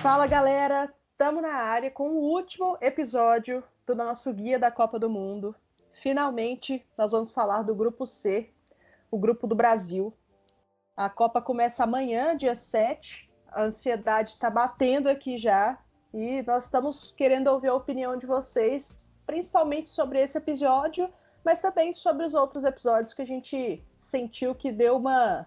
Fala, galera! Estamos na área com o último episódio do nosso Guia da Copa do Mundo. Finalmente, nós vamos falar do Grupo C, o Grupo do Brasil. A Copa começa amanhã, dia 7. A ansiedade está batendo aqui já. E nós estamos querendo ouvir a opinião de vocês, principalmente sobre esse episódio, mas também sobre os outros episódios que a gente sentiu que deu uma...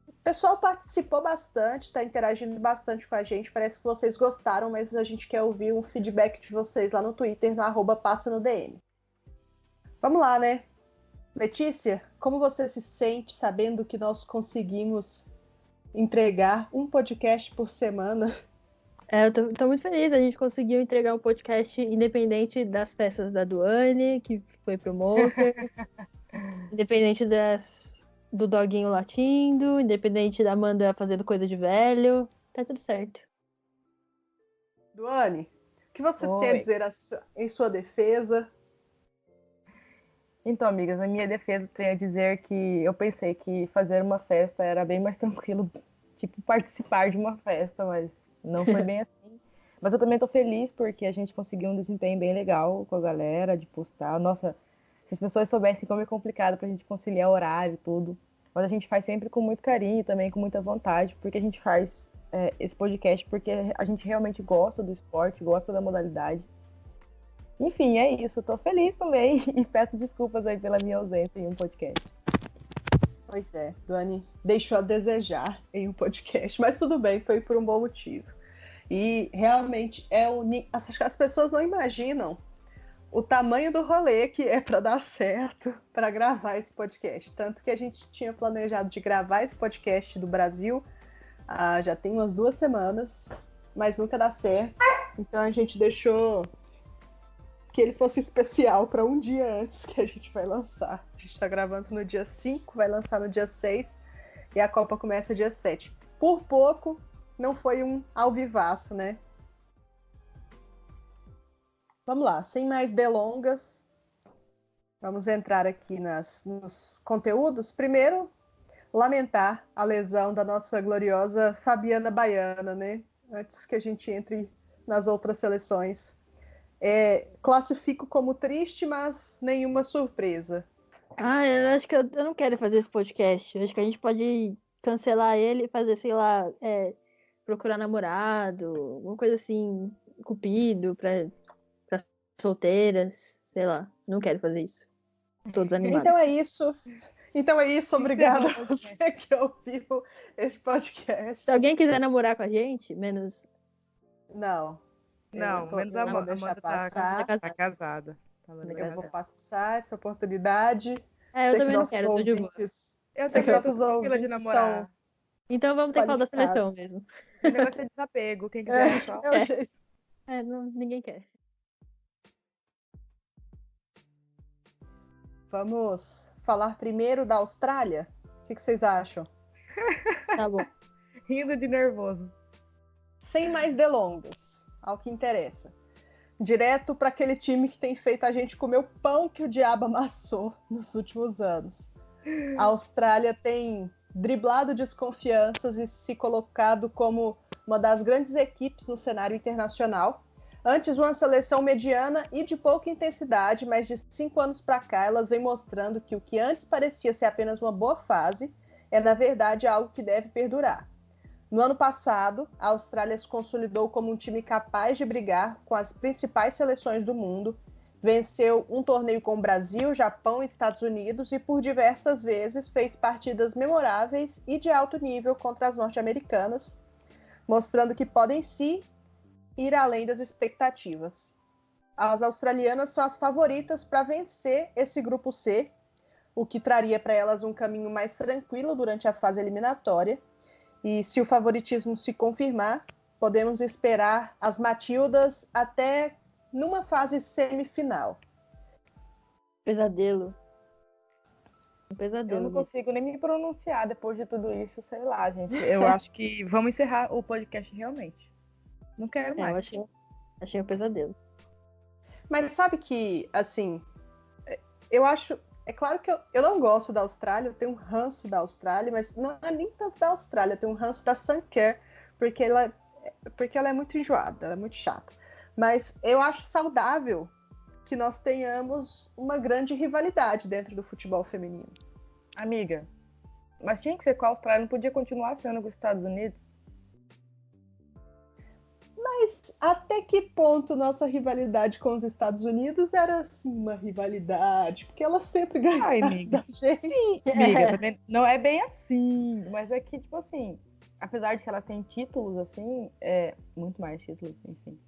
O pessoal participou bastante, está interagindo bastante com a gente. Parece que vocês gostaram, mas a gente quer ouvir um feedback de vocês lá no Twitter, no @passanodm. Vamos lá, né? Letícia, como você se sente sabendo que nós conseguimos entregar um podcast por semana? Eu tô muito feliz, a gente conseguiu entregar um podcast independente das festas da Duane, que foi pro Moker, independente do doguinho latindo, independente da Amanda fazendo coisa de velho, tá tudo certo. Duane, o que você tem a dizer em sua defesa? Então, amigas, na minha defesa tenho a dizer que eu pensei que fazer uma festa era bem mais tranquilo, tipo, participar de uma festa, mas não foi bem assim. Mas eu também tô feliz porque a gente conseguiu um desempenho bem legal com a galera, de postar. Nossa, se as pessoas soubessem como é complicado pra gente conciliar horário e tudo. Mas a gente faz sempre com muito carinho, também com muita vontade, porque a gente faz esse podcast porque a gente realmente gosta do esporte, gosta da modalidade. Enfim, é isso. Eu tô feliz também e peço desculpas aí pela minha ausência em um podcast. Pois é, Duane deixou a desejar em um podcast, mas tudo bem, foi por um bom motivo. E realmente acho que as pessoas não imaginam o tamanho do rolê que é para dar certo para gravar esse podcast. Tanto que a gente tinha planejado de gravar esse podcast do Brasil já tem umas 2 semanas, mas nunca dá certo. Então a gente deixou que ele fosse especial para um dia antes que a gente vai lançar. A gente está gravando no dia 5, vai lançar no dia 6 e a Copa começa dia 7. Por pouco, não foi um ao vivaço, né? Vamos lá, sem mais delongas, vamos entrar aqui nos conteúdos. Primeiro, lamentar a lesão da nossa gloriosa Fabiana Baiana, né? Antes que a gente entre nas outras seleções. Classifico como triste, mas nenhuma surpresa. Eu acho que eu não quero fazer esse podcast. Eu acho que a gente pode cancelar ele e fazer, sei lá, procurar namorado, alguma coisa assim, cupido pra solteiras, sei lá. Não quero fazer isso. Tô desanimada. Então é isso. Obrigada a você que ouviu este podcast. Se alguém quiser namorar com a gente, menos... Não, menos a Amanda passar. Tá casada. Eu vou passar essa oportunidade. Eu também não quero, tô de boa. Eu sei que nossos ouvintes de namorar. Então vamos ter que falar da seleção mesmo. O negócio é desapego, quem quiser só. Ninguém quer. Vamos falar primeiro da Austrália? O que vocês acham? Tá bom. Rindo de nervoso. Sem mais delongas, ao que interessa. Direto para aquele time que tem feito a gente comer o pão que o diabo amassou nos últimos anos. A Austrália tem driblado desconfianças e se colocado como uma das grandes equipes no cenário internacional. Antes, uma seleção mediana e de pouca intensidade, mas de 5 anos para cá, elas vêm mostrando que o que antes parecia ser apenas uma boa fase é, na verdade, algo que deve perdurar. No ano passado, a Austrália se consolidou como um time capaz de brigar com as principais seleções do mundo, venceu um torneio com o Brasil, Japão e Estados Unidos e por diversas vezes fez partidas memoráveis e de alto nível contra as norte-americanas, mostrando que podem sim ir além das expectativas. As australianas são as favoritas para vencer esse grupo C, o que traria para elas um caminho mais tranquilo durante a fase eliminatória. E se o favoritismo se confirmar, podemos esperar as Matildas até numa fase semifinal. Pesadelo. Um pesadelo. Eu não consigo nem me pronunciar depois de tudo isso, sei lá, gente. Eu acho que vamos encerrar o podcast realmente. Não quero mais. Eu achei um pesadelo. Mas sabe que, assim, eu acho... É claro que eu não gosto da Austrália, eu tenho um ranço da Austrália, mas não é nem tanto da Austrália, eu tenho um ranço da Suncare, porque ela porque ela é muito enjoada, ela é muito chata. Mas eu acho saudável que nós tenhamos uma grande rivalidade dentro do futebol feminino. Amiga, mas tinha que ser com a Austrália, não podia continuar sendo com os Estados Unidos? Mas até que ponto nossa rivalidade com os Estados Unidos era assim uma rivalidade? Porque ela sempre ganhava Ai, amiga. da gente. Sim, amiga, também não é bem assim, mas é que, tipo assim, apesar de que ela tem títulos, assim, muito mais títulos, enfim,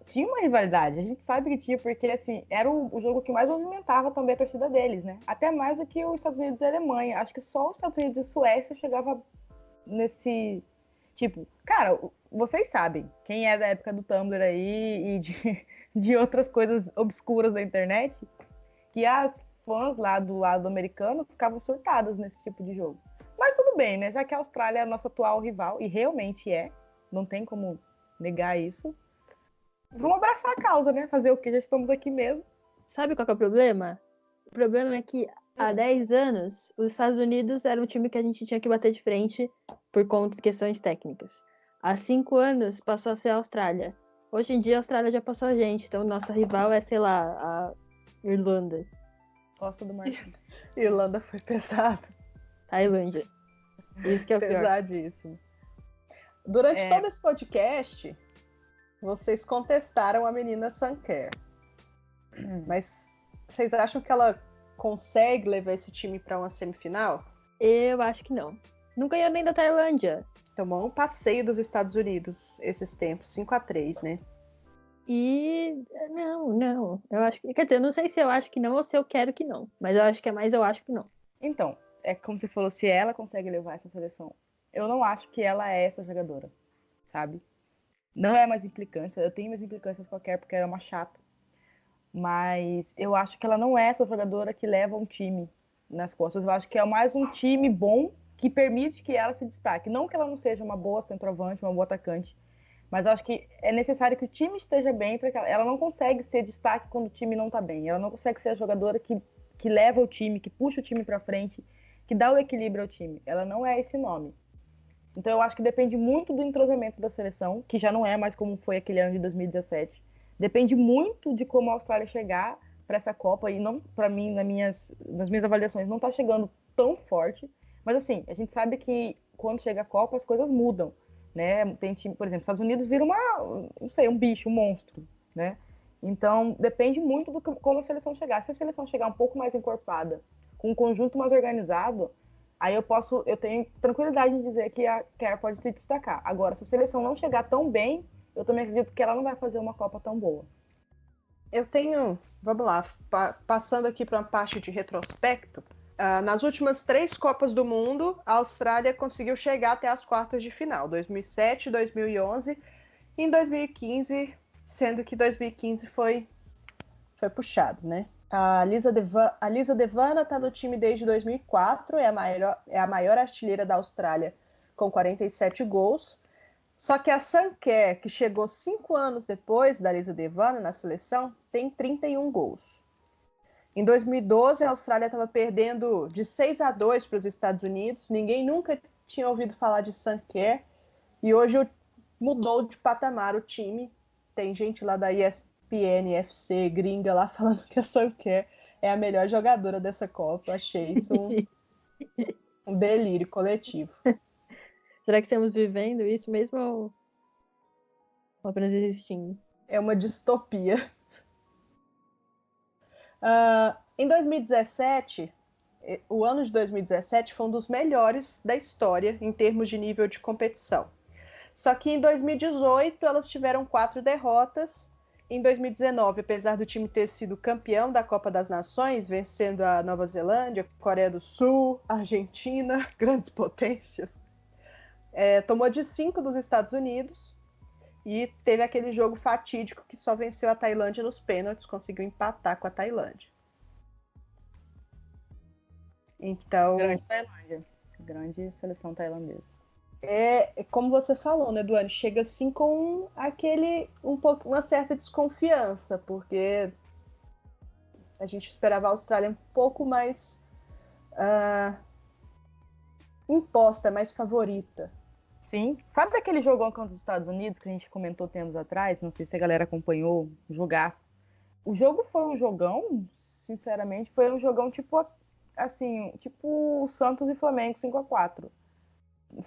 tinha uma rivalidade, a gente sabe que tinha, porque, assim, era o jogo que mais movimentava também a torcida deles, né? Até mais do que os Estados Unidos e a Alemanha. Acho que só os Estados Unidos e a Suécia chegava nesse, tipo, cara, vocês sabem, quem é da época do Tumblr aí e de outras coisas obscuras da internet, que as fãs lá do lado americano ficavam surtadas nesse tipo de jogo. Mas tudo bem, né? Já que a Austrália é a nossa atual rival, e realmente não tem como negar isso, vamos abraçar a causa, né? Fazer o que? Já estamos aqui mesmo. Sabe qual que é o problema? O problema é que há 10 anos, os Estados Unidos era um time que a gente tinha que bater de frente por conta de questões técnicas. Há 5 anos, passou a ser a Austrália. Hoje em dia, a Austrália já passou a gente, então nossa rival é, sei lá, a Irlanda. Gosto do Marquinhos. Irlanda foi pesado. Tailândia. Isso que é o pior. Pesadíssimo. Durante todo esse podcast, vocês contestaram a menina Sanker. Mas vocês acham que ela consegue levar esse time para uma semifinal? Eu acho que não. Não ganhou nem da Tailândia. Tomou um passeio dos Estados Unidos esses tempos, 5-3, né? E não. Eu acho que. Quer dizer, eu não sei se eu acho que não ou se eu quero que não. Mas eu acho que é mais eu acho que não. Então, é como você falou, se ela consegue levar essa seleção, eu não acho que ela é essa jogadora, sabe? Não é mais implicância, eu tenho mais implicâncias qualquer porque ela é uma chata. Mas eu acho que ela não é essa jogadora que leva um time nas costas. Eu acho que é mais um time bom que permite que ela se destaque. Não que ela não seja uma boa centroavante, uma boa atacante, mas eu acho que é necessário que o time esteja bem, porque ela não consegue ser destaque quando o time não está bem. Ela não consegue ser a jogadora que leva o time, que puxa o time para frente, que dá o equilíbrio ao time. Ela não é esse nome. Então eu acho que depende muito do entrosamento da seleção, que já não é mais como foi aquele ano de 2017. Depende muito de como a Austrália chegar para essa Copa, e não, para mim, nas minhas avaliações, não está chegando tão forte. Mas assim, a gente sabe que quando chega a Copa as coisas mudam, né? Tem time, por exemplo, os Estados Unidos vira um bicho, um monstro, né? Então depende muito do como a seleção chegar. Se a seleção chegar um pouco mais encorpada, com um conjunto mais organizado, aí eu tenho tranquilidade em dizer que a Kerr pode se destacar. Agora, se a seleção não chegar tão bem, eu também acredito que ela não vai fazer uma Copa tão boa. Vamos lá, passando aqui para uma parte de retrospecto. Nas últimas 3 Copas do Mundo, a Austrália conseguiu chegar até as quartas de final, 2007, 2011 e em 2015, sendo que 2015 foi puxado, né? A Lisa Devana está no time desde 2004, é a maior artilheira da Austrália, com 47 gols. Só que a Sanker, que chegou 5 anos depois da Lisa Devana na seleção, tem 31 gols. Em 2012, a Austrália estava perdendo de 6-2 para os Estados Unidos. Ninguém nunca tinha ouvido falar de Sanker. E hoje mudou de patamar o time. Tem gente lá da ESPN, FC, gringa lá, falando que a Sanker é a melhor jogadora dessa Copa. Achei isso um delírio coletivo. Será que estamos vivendo isso mesmo ou apenas existindo? É uma distopia. Em 2017, o ano de 2017 foi um dos melhores da história em termos de nível de competição. Só que em 2018 elas tiveram 4 derrotas. Em 2019, apesar do time ter sido campeão da Copa das Nações, vencendo a Nova Zelândia, Coreia do Sul, Argentina, grandes potências, tomou de 5 dos Estados Unidos e teve aquele jogo fatídico que só venceu a Tailândia nos pênaltis, conseguiu empatar com a Tailândia. Então, Grande Tailândia. Grande seleção tailandesa. Como você falou, né, Duane? Chega assim com uma certa desconfiança, porque a gente esperava a Austrália um pouco mais imposta, mais favorita. Sim. Sabe aquele jogão contra os Estados Unidos que a gente comentou tempos atrás? Não sei se a galera acompanhou, um jogaço. O jogo foi um jogão, sinceramente, foi um jogão tipo assim, tipo Santos e Flamengo 5-4.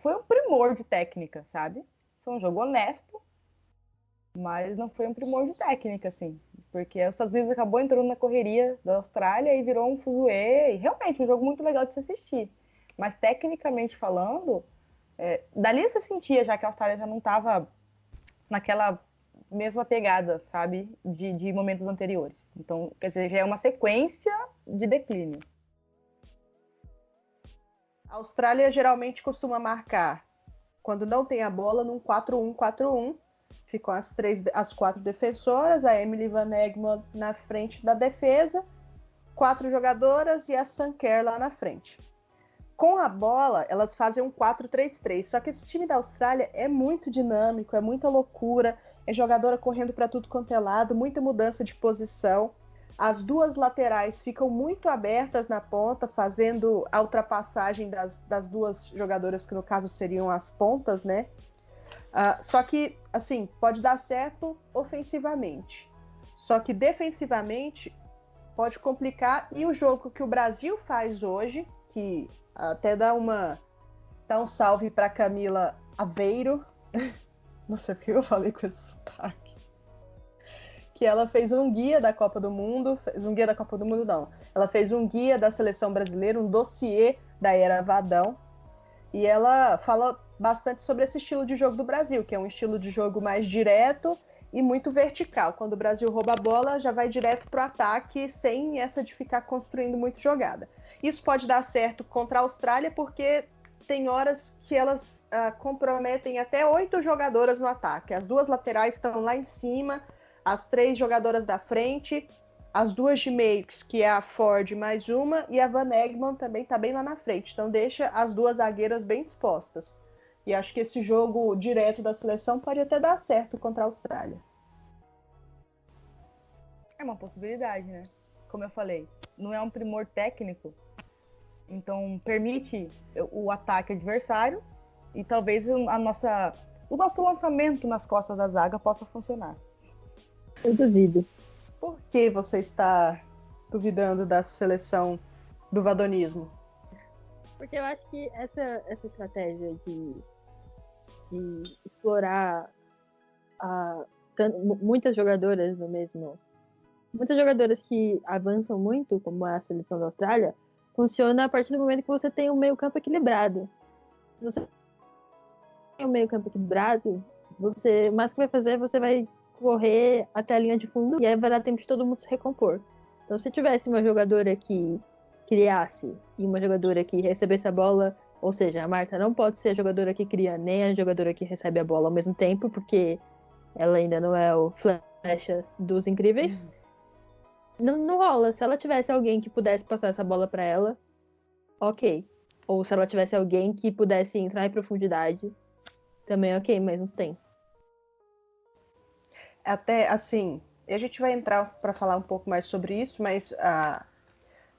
Foi um primor de técnica, sabe? Foi um jogo honesto, mas não foi um primor de técnica, assim. Porque os Estados Unidos acabou entrando na correria da Austrália e virou um fuzuê. E realmente, um jogo muito legal de se assistir. Mas, tecnicamente falando, dali você sentia já que a Austrália já não estava naquela mesma pegada, sabe? De momentos anteriores. Então, quer dizer, já é uma sequência de declínio. A Austrália geralmente costuma marcar, quando não tem a bola, num 4-1-4-1. Ficam as 4 defensoras, a Emily Van Egmond na frente da defesa, 4 jogadoras e a Sanker lá na frente. Com a bola, elas fazem um 4-3-3. Só que esse time da Austrália é muito dinâmico, é muita loucura, é jogadora correndo para tudo quanto é lado, muita mudança de posição. As duas laterais ficam muito abertas na ponta, fazendo a ultrapassagem das duas jogadoras, que no caso seriam as pontas, né? Só que, assim, pode dar certo ofensivamente. Só que defensivamente pode complicar. E o jogo que o Brasil faz hoje, que até dá um salve para Camila Aveiro. Não sei porque eu falei com esse sotaque. Que ela fez um guia da Copa do Mundo. Um guia da Copa do Mundo, não. Ela fez um guia da seleção brasileira, um dossiê da Era Vadão. E ela fala bastante sobre esse estilo de jogo do Brasil, que é um estilo de jogo mais direto e muito vertical. Quando o Brasil rouba a bola, já vai direto para o ataque, sem essa de ficar construindo muito jogada. Isso pode dar certo contra a Austrália, porque tem horas que elas comprometem até 8 jogadoras no ataque. As duas laterais estão lá em cima, as 3 jogadoras da frente, as 2 de meio, que é a Ford mais uma, e a Van Egmond também está bem lá na frente. Então deixa as duas zagueiras bem expostas. E acho que esse jogo direto da seleção pode até dar certo contra a Austrália. É uma possibilidade, né? Como eu falei, não é um primor técnico, então permite o ataque adversário e talvez o nosso lançamento nas costas da zaga possa funcionar. Eu duvido. Por que você está duvidando da seleção do vadonismo? Porque eu acho que essa estratégia de explorar muitas jogadoras no mesmo... Muitas jogadoras que avançam muito, como a seleção da Austrália, funciona a partir do momento que você tem um meio-campo equilibrado. Se você tem um meio-campo equilibrado, o mais que vai fazer, você vai correr até a linha de fundo e aí vai dar tempo de todo mundo se recompor. Então, se tivesse uma jogadora que criasse e uma jogadora que recebesse a bola, ou seja, a Marta não pode ser a jogadora que cria nem a jogadora que recebe a bola ao mesmo tempo, porque ela ainda não é o flecha dos incríveis. Não rola. Se ela tivesse alguém que pudesse passar essa bola para ela, ok. Ou se ela tivesse alguém que pudesse entrar em profundidade, também ok, mas não tem. Até, assim, a gente vai entrar para falar um pouco mais sobre isso, mas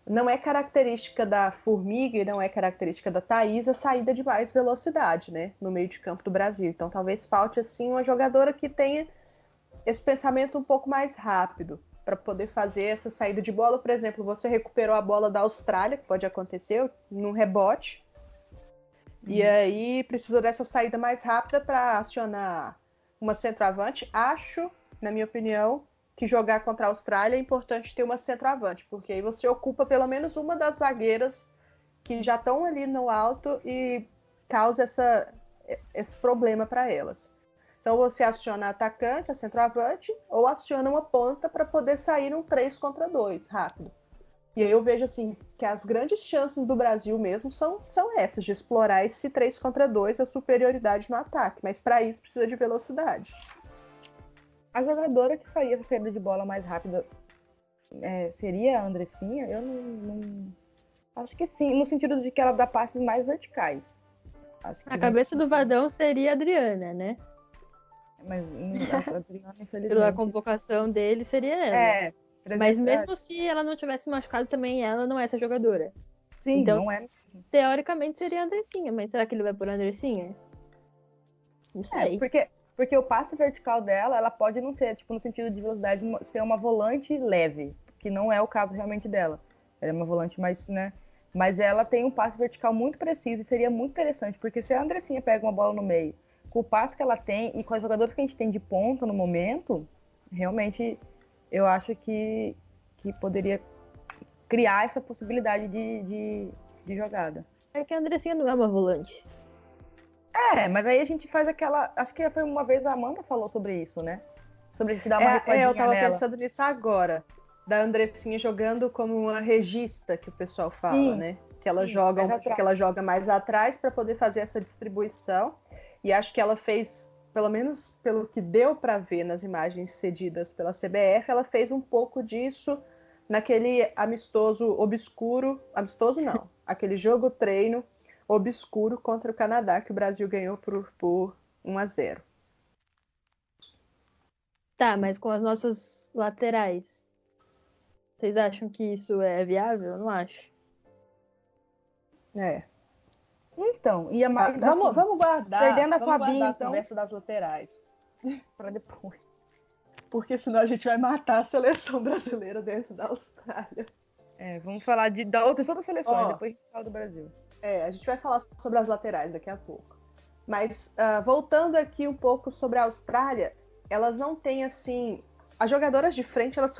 não é característica da Formiga e não é característica da Thaís a saída de mais velocidade, né, no meio de campo do Brasil. Então, talvez falte, assim, uma jogadora que tenha esse pensamento um pouco mais rápido para poder fazer essa saída de bola. Por exemplo, você recuperou a bola da Austrália, que pode acontecer, num rebote, e aí precisa dessa saída mais rápida para acionar uma centroavante. Acho, na minha opinião, que jogar contra a Austrália é importante ter uma centroavante, porque aí você ocupa pelo menos uma das zagueiras que já estão ali no alto e causa esse problema para elas. Então você aciona a atacante, a centroavante, ou aciona uma ponta para poder sair um 3 contra 2 rápido. E aí eu vejo assim que as grandes chances do Brasil mesmo são essas, de explorar esse 3 contra 2, a superioridade no ataque. Mas para isso precisa de velocidade. A jogadora que faria essa saída de bola mais rápida seria a Andressinha? Eu não... Acho que sim, no sentido de que ela dá passes mais verticais. A cabeça do Vadão seria a Adriana, né? Mas a Adriana, infelizmente... Pela convocação dele, seria ela. Mas mesmo se ela não tivesse machucado também, ela não é essa jogadora. Sim, então, não é. Teoricamente seria a Andressinha, mas será que ele vai por Andressinha? Não sei. Porque o passe vertical dela, ela pode não ser, tipo, no sentido de velocidade, ser uma volante leve, que não é o caso realmente dela. Ela é uma volante mais, né? Mas ela tem um passe vertical muito preciso e seria muito interessante, porque se a Andressinha pega uma bola no meio, com o passe que ela tem e com as jogadoras que a gente tem de ponta no momento, realmente eu acho que poderia criar essa possibilidade de jogada. É que a Andressinha não é uma volante. Mas aí a gente faz aquela... Acho que foi uma vez a Amanda falou sobre isso, né? Sobre a gente dar uma recuadinha eu tava nela. pensando nisso agora. Da Andressinha jogando como uma regista, que o pessoal fala, Sim, né? Que ela sim, joga, mais atrás. que ela joga mais atrás para poder fazer essa distribuição. E acho que ela fez, pelo menos pelo que deu para ver nas imagens cedidas pela CBF, ela fez um pouco disso naquele amistoso obscuro, amistoso não, aquele jogo treino obscuro contra o Canadá que o Brasil ganhou por 1-0. Tá, mas com as nossas laterais, vocês acham que isso é viável? Eu não acho. É. Então, e Vamos guardar, perdendo a vamos Fabinho, guardar a então, conversa das laterais. para depois. Porque senão a gente vai matar a seleção brasileira dentro da Austrália. Vamos falar da outra seleções, Ó, depois a gente fala do Brasil. A gente vai falar sobre as laterais daqui a pouco. Mas voltando aqui um pouco sobre a Austrália, elas não têm assim. As jogadoras de frente elas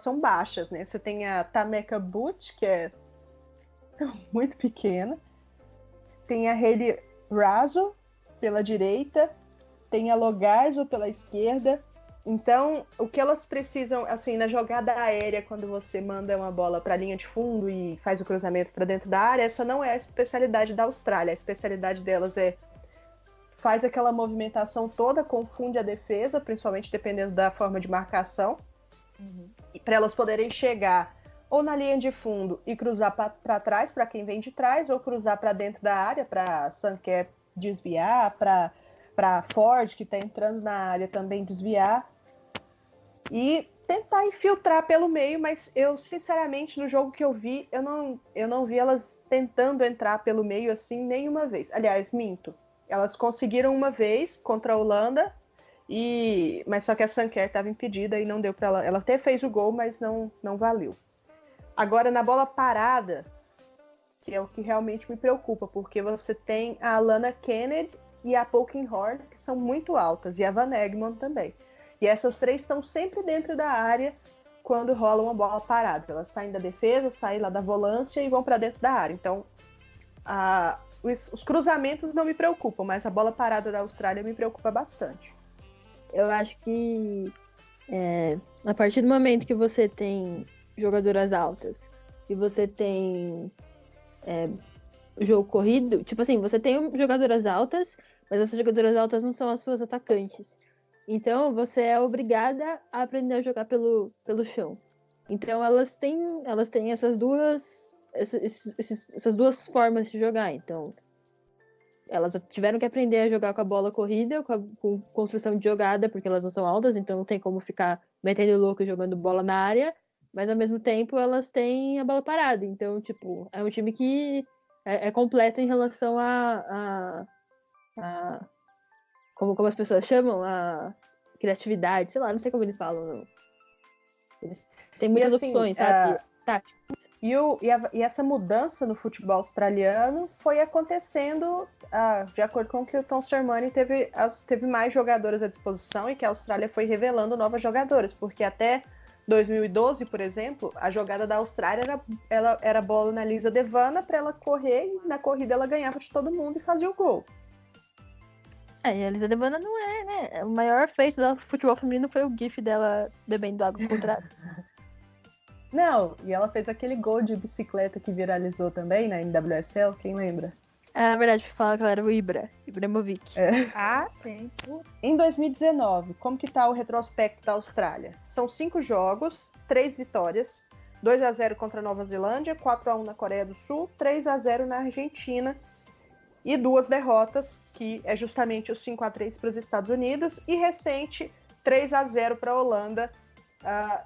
são baixas, né? Você tem a Tameka Butt, que é muito pequena. Tem a Hayley Raso pela direita. Tem a Logarzo pela esquerda. Então, o que elas precisam, assim, na jogada aérea, quando você manda uma bola para a linha de fundo e faz o cruzamento para dentro da área, essa não é a especialidade da Austrália. A especialidade delas faz aquela movimentação toda, confunde a defesa, principalmente dependendo da forma de marcação, e para elas poderem chegar ou na linha de fundo e cruzar para trás, para quem vem de trás, ou cruzar para dentro da área, para Sanquer desviar, para Ford, que está entrando na área, também desviar. E tentar infiltrar pelo meio, mas eu, sinceramente, no jogo que eu vi, eu não vi elas tentando entrar pelo meio assim nenhuma vez. Aliás, minto. Elas conseguiram uma vez contra a Holanda, mas só que a Sanquer estava impedida e não deu para ela. Ela até fez o gol, mas não valeu. Agora, na bola parada, que é o que realmente me preocupa, porque você tem a Alana Kennedy e a Polkinghorne, que são muito altas, e a Van Egmond também. E essas três estão sempre dentro da área quando rola uma bola parada. Elas saem da defesa, saem lá da volância e vão para dentro da área. Então, os cruzamentos não me preocupam, mas a bola parada da Austrália me preocupa bastante. Eu acho que a partir do momento que você tem jogadoras altas e você tem jogo corrido, tipo assim, você tem jogadoras altas, mas essas jogadoras altas não são as suas atacantes. Então, você é obrigada a aprender a jogar pelo chão. Então, elas têm essas duas formas de jogar. Então, elas tiveram que aprender a jogar com a bola corrida, com construção de jogada, porque elas não são altas, então não tem como ficar metendo louco jogando bola na área. Mas, ao mesmo tempo, elas têm a bola parada. Então, tipo, é um time que é completo em relação a como as pessoas chamam, a criatividade, sei lá, não sei como eles falam, não. Eles têm muitas opções, sabe? Táticas. E essa mudança no futebol australiano foi acontecendo de acordo com que o Tom Sermanni teve mais jogadoras à disposição e que a Austrália foi revelando novas jogadoras, porque até 2012, por exemplo, a jogada da Austrália era bola na Lisa Devana para ela correr e na corrida ela ganhava de todo mundo e fazia o gol. E a Lisa Devana não é, né? O maior feito do futebol feminino foi o gif dela bebendo água com o contrário. Não, e ela fez aquele gol de bicicleta que viralizou também, né, em WSL, quem lembra? Na verdade, fala que ela era o Ibrahimovic. Sim. Em 2019, como que tá o retrospecto da Austrália? São 5 jogos, 3 vitórias, 2-0 contra a Nova Zelândia, 4-1 na Coreia do Sul, 3-0 na Argentina e 2 derrotas, que é justamente o 5-3 para os Estados Unidos e recente 3-0 para a Holanda.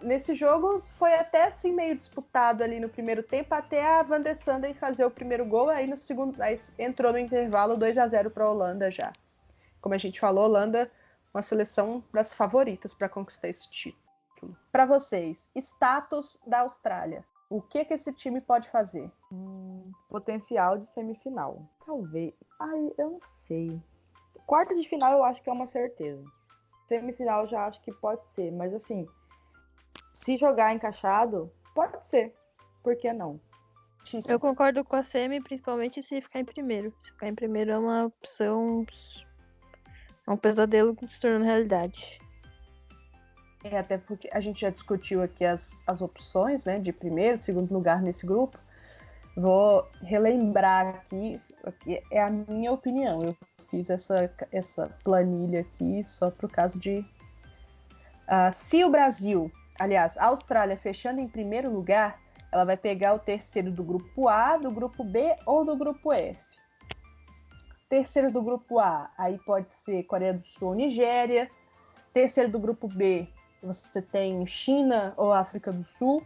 Nesse jogo foi até assim meio disputado ali no primeiro tempo, até a Van der Sanden fazer o primeiro gol, aí no segundo, aí entrou no intervalo 2-0 para a Holanda já. como a gente falou, a Holanda, uma seleção das favoritas para conquistar esse título. Para vocês, status da Austrália. O que esse time pode fazer? Potencial de semifinal. Talvez. Ai, eu não sei. Quartas de final eu acho que é uma certeza. Semifinal eu já acho que pode ser. Mas assim, se jogar encaixado, pode ser. Por que não? Eu concordo com a Semi, principalmente se ficar em primeiro. Se ficar em primeiro é uma opção. É um pesadelo que se tornando realidade. Até porque a gente já discutiu aqui as opções, né, de primeiro, segundo lugar nesse grupo. Vou relembrar aqui, é a minha opinião. Eu fiz essa planilha aqui só por causa de... se o Brasil, aliás, a Austrália fechando em primeiro lugar, ela vai pegar o terceiro do grupo A, do grupo B ou do grupo F. Terceiro do grupo A, aí pode ser Coreia do Sul ou Nigéria. Terceiro do grupo B, você tem China ou África do Sul.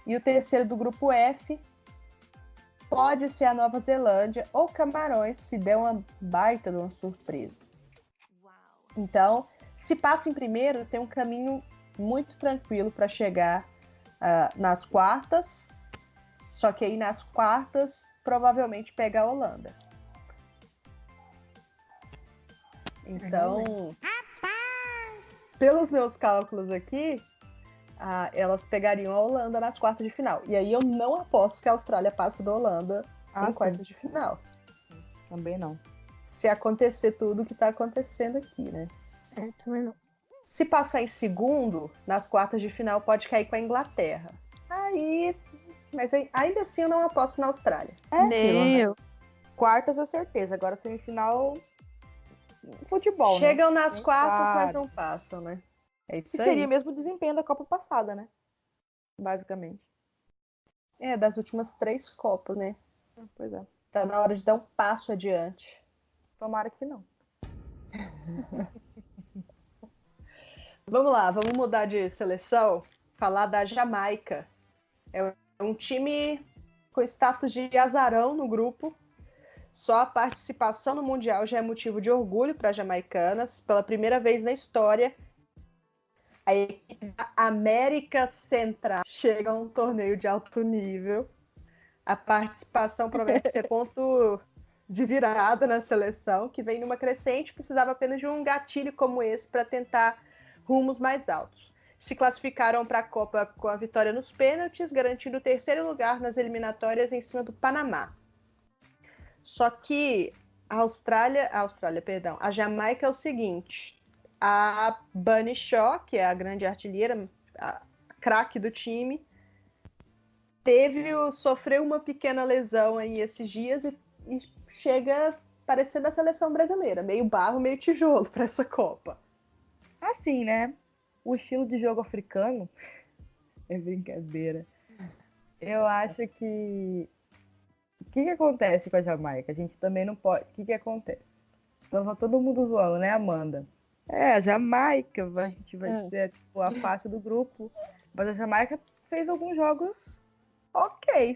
E o terceiro do grupo F pode ser a Nova Zelândia ou Camarões, se der uma baita de uma surpresa. Então, se passa em primeiro, tem um caminho muito tranquilo para chegar nas quartas. Só que aí nas quartas, provavelmente pega a Holanda. Então, pelos meus cálculos aqui, elas pegariam a Holanda nas quartas de final. E aí eu não aposto que a Austrália passe da Holanda em quartas de final. Também não. Se acontecer tudo o que está acontecendo aqui, né? Também não. Se passar em segundo, nas quartas de final pode cair com a Inglaterra. Mas ainda assim eu não aposto na Austrália. Nem eu. Quartas é certeza, agora semifinal... Futebol, chegam né? nas quartas, mas não passam, né? É isso que aí. seria mesmo o desempenho da Copa passada, né? Basicamente. Das últimas 3 Copas, né? Pois é. Tá na hora de dar um passo adiante. Tomara que não. Vamos lá, vamos mudar de seleção. Falar da Jamaica. É um time com status de azarão no grupo. Só a participação no Mundial já é motivo de orgulho para as jamaicanas. Pela primeira vez na história, a equipe da América Central chega a um torneio de alto nível. A participação promete ser ponto de virada na seleção, que vem numa crescente, precisava apenas de um gatilho como esse para tentar rumos mais altos. Se classificaram para a Copa com a vitória nos pênaltis, garantindo o terceiro lugar nas eliminatórias em cima do Panamá. Só que a Jamaica é o seguinte: a Bunny Shaw, que é a grande artilheira, a craque do time, sofreu uma pequena lesão aí esses dias e chega parecendo a seleção brasileira, meio barro, meio tijolo para essa Copa. Assim, né? O estilo de jogo africano é brincadeira. Eu acho que... O que acontece com a Jamaica? A gente também não pode... O que acontece? Tava todo mundo zoando, né, Amanda? A Jamaica a gente vai ser tipo, a face do grupo. Mas a Jamaica fez alguns jogos ok.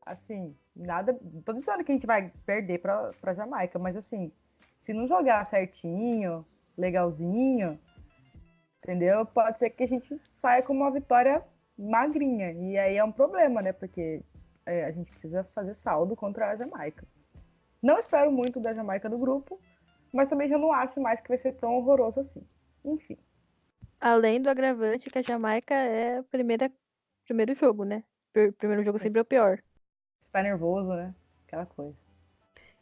Assim, nada... Tô dizendo que a gente vai perder pra Jamaica, mas assim, se não jogar certinho, legalzinho, entendeu? Pode ser que a gente saia com uma vitória magrinha. E aí é um problema, né? Porque... a gente precisa fazer saldo contra a Jamaica. Não espero muito da Jamaica do grupo, mas também já não acho mais que vai ser tão horroroso assim. Enfim. Além do agravante que a Jamaica é o primeiro jogo, né? Primeiro jogo sempre é o pior. Você tá nervoso, né? Aquela coisa.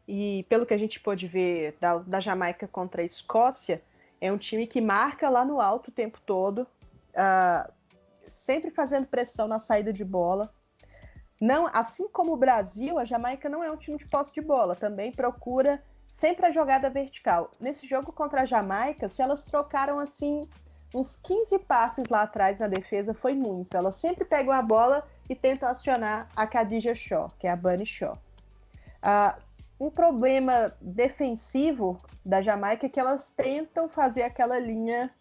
E pelo que a gente pôde ver da Jamaica contra a Escócia, é um time que marca lá no alto o tempo todo, sempre fazendo pressão na saída de bola. Não, assim como o Brasil, a Jamaica não é um time de posse de bola, também procura sempre a jogada vertical. Nesse jogo contra a Jamaica, se elas trocaram assim uns 15 passes lá atrás na defesa, foi muito. Elas sempre pegam a bola e tentam acionar a Khadija Shaw, que é a Bunny Shaw. Um problema defensivo da Jamaica é que elas tentam fazer aquela linha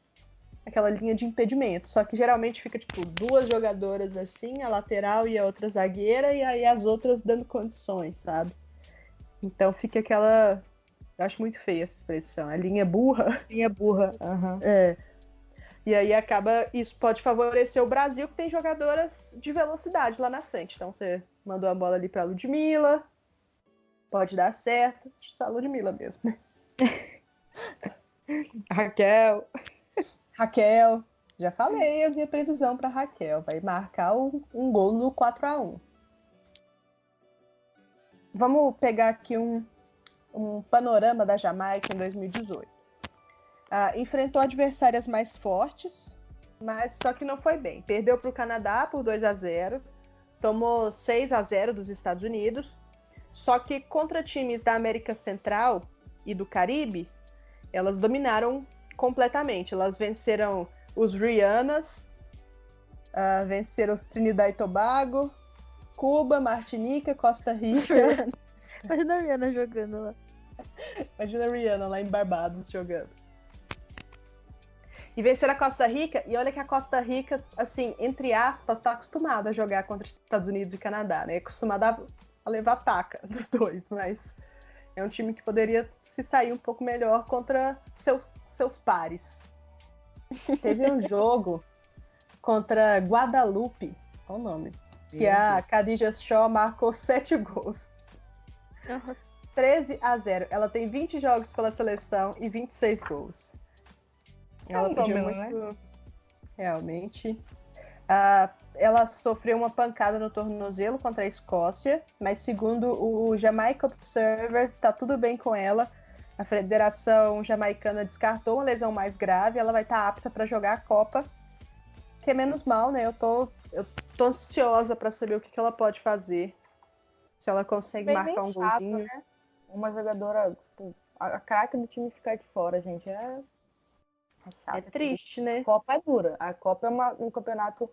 de impedimento, só que geralmente fica tipo 2 jogadoras assim, a lateral e a outra zagueira, e aí as outras dando condições, sabe? Então fica Eu acho muito feia essa expressão. A linha burra. Linha burra. Uhum. É. E aí isso pode favorecer o Brasil, que tem jogadoras de velocidade lá na frente. Então você mandou a bola ali pra Ludmilla, pode dar certo. Só a Ludmilla mesmo. Raquel, já falei a minha previsão pra Raquel. Vai marcar um gol no 4-1. Vamos pegar aqui um panorama da Jamaica em 2018. Enfrentou adversárias mais fortes, mas só que não foi bem. Perdeu para o Canadá por 2-0, tomou 6-0 dos Estados Unidos, só que contra times da América Central e do Caribe, elas dominaram completamente. Elas venceram os Rihannas, venceram os Trinidad e Tobago, Cuba, Martinica, Costa Rica. Imagina a Rihanna jogando lá. Imagina a Rihanna lá em Barbados jogando. E vencer a Costa Rica, e olha que a Costa Rica, assim, entre aspas, está acostumada a jogar contra os Estados Unidos e Canadá, né? Acostumada a levar taca dos dois, mas é um time que poderia se sair um pouco melhor contra seus pares. Teve um jogo contra Guadalupe, qual o nome? Que a Khadija Shaw marcou 7 gols. Nossa. 13-0. Ela tem 20 jogos pela seleção e 26 gols. Ela pediu muito, né? Realmente. Ela sofreu uma pancada no tornozelo contra a Escócia, mas segundo o Jamaica Observer, tá tudo bem com ela. A Federação Jamaicana descartou uma lesão mais grave, ela vai estar apta para jogar a Copa. Que é menos mal, né? Eu tô ansiosa para saber o que ela pode fazer. Se ela consegue marcar um golzinho. Né? Uma jogadora, tipo, a craque do time ficar de fora, gente, é chato. É triste, né? A Copa é dura. A Copa é um campeonato,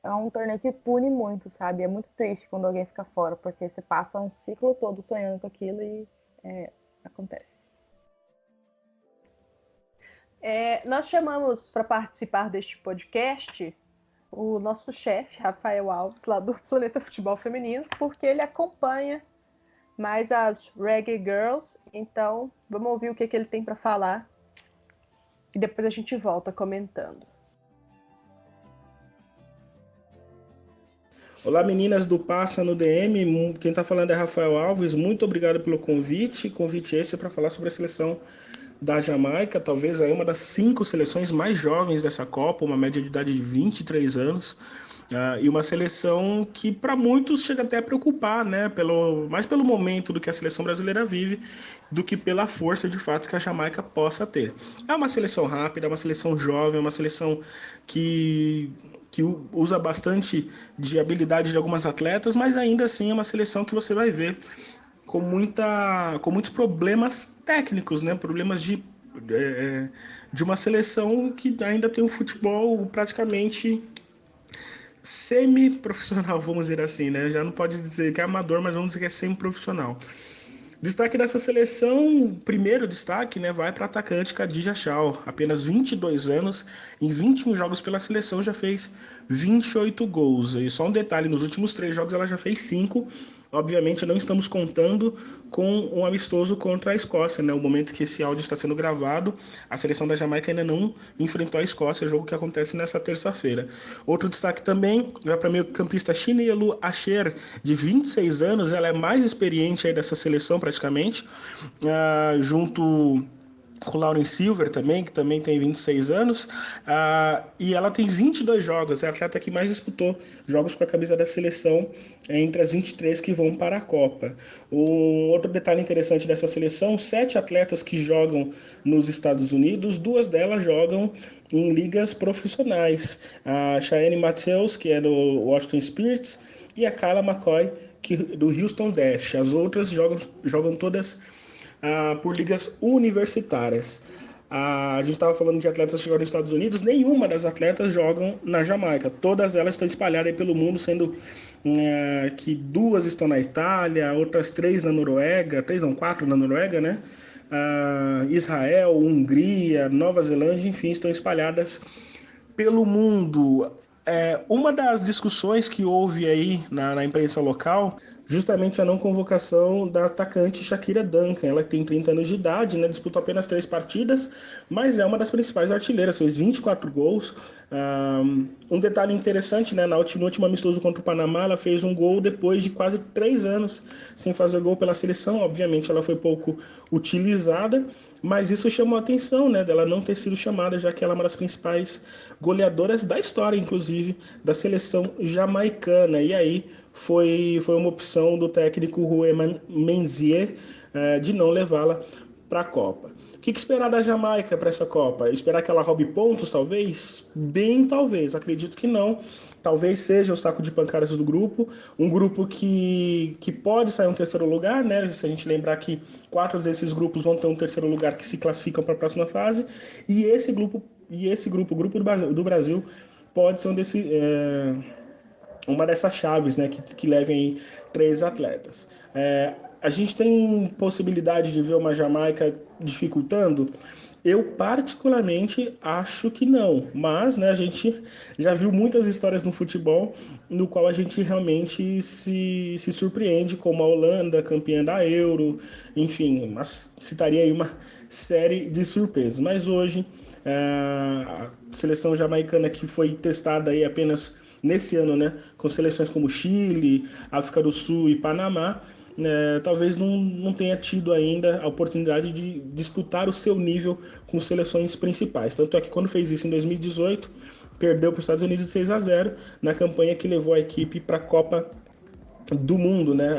é um torneio que pune muito, sabe? É muito triste quando alguém fica fora, porque você passa um ciclo todo sonhando com aquilo e acontece. Nós chamamos para participar deste podcast o nosso chefe, Rafael Alves, lá do Planeta Futebol Feminino, porque ele acompanha mais as Reggae Girls. Então, vamos ouvir o que ele tem para falar e depois a gente volta comentando. Olá, meninas do Passa no DM. Quem está falando é Rafael Alves. Muito obrigado pelo convite. Convite esse para falar sobre a seleção da Jamaica, talvez aí uma das 5 seleções mais jovens dessa Copa, uma média de idade de 23 anos. E uma seleção que para muitos chega até a preocupar, né? Mais pelo momento do que a seleção brasileira vive, do que pela força de fato que a Jamaica possa ter. É uma seleção rápida, é uma seleção jovem, é uma seleção que usa bastante de habilidade de algumas atletas, mas ainda assim é uma seleção que você vai ver com muitos problemas técnicos, né? Problemas de uma seleção que ainda tem um futebol praticamente semi-profissional, vamos dizer assim, né? Já não pode dizer que é amador, mas vamos dizer que é semi-profissional. Destaque dessa seleção, primeiro destaque, né, vai para a atacante Khadija Shaw, apenas 22 anos, em 21 jogos pela seleção já fez 28 gols. E só um detalhe, nos últimos 3 jogos ela já fez 5. Obviamente não estamos contando com um amistoso contra a Escócia, né? O momento que esse áudio está sendo gravado, a seleção da Jamaica ainda não enfrentou a Escócia, jogo que acontece nessa terça-feira. Outro destaque também vai para a meio-campista Chinelo Asher, de 26 anos, ela é mais experiente aí dessa seleção praticamente, junto com Lauren Silver também, que também tem 26 anos, e ela tem 22 jogos, é a atleta que mais disputou jogos com a camisa da seleção entre as 23 que vão para a Copa. Outro detalhe interessante dessa seleção, 7 atletas que jogam nos Estados Unidos, 2 delas jogam em ligas profissionais. A Cheyenne Matthews, que é do Washington Spirits, e a Kayla McCoy, do Houston Dash. As outras jogam todas por ligas universitárias. A gente estava falando de atletas que jogam nos Estados Unidos, nenhuma das atletas jogam na Jamaica. Todas elas estão espalhadas pelo mundo, sendo que 2 estão na Itália, outras 3 na Noruega, 4 na Noruega, né? Israel, Hungria, Nova Zelândia, enfim, estão espalhadas pelo mundo. Uma das discussões que houve aí na imprensa local, justamente a não convocação da atacante Shakira Duncan. Ela tem 30 anos de idade, né? Disputou apenas 3 partidas, mas é uma das principais artilheiras, fez 24 gols. Um detalhe interessante, né? No último amistoso contra o Panamá, ela fez um gol depois de quase 3 anos sem fazer gol pela seleção. Obviamente, ela foi pouco utilizada, mas isso chamou a atenção, né, dela não ter sido chamada, já que ela é uma das principais goleadoras da história, inclusive, da seleção jamaicana. E aí foi uma opção do técnico Rui Menzier de não levá-la para a Copa. O que esperar da Jamaica para essa Copa? Esperar que ela roube pontos, talvez? Bem, talvez. Acredito que não. Talvez seja o saco de pancadas do grupo, um grupo que pode sair um terceiro lugar, né? Se a gente lembrar que 4 desses grupos vão ter um terceiro lugar que se classificam para a próxima fase, e esse grupo, o grupo do Brasil, pode ser uma dessas chaves, né? Que levem 3 atletas. A gente tem possibilidade de ver uma Jamaica dificultando? Eu, particularmente, acho que não. Mas, né, a gente já viu muitas histórias no futebol no qual a gente realmente se surpreende, como a Holanda, campeã da Euro. Enfim, citaria aí uma série de surpresas. Mas hoje, a seleção jamaicana que foi testada aí apenas nesse ano, né, com seleções como Chile, África do Sul e Panamá, talvez não tenha tido ainda a oportunidade de disputar o seu nível com seleções principais. Tanto é que quando fez isso em 2018, perdeu para os Estados Unidos de 6-0 na campanha que levou a equipe para a Copa do Mundo, né?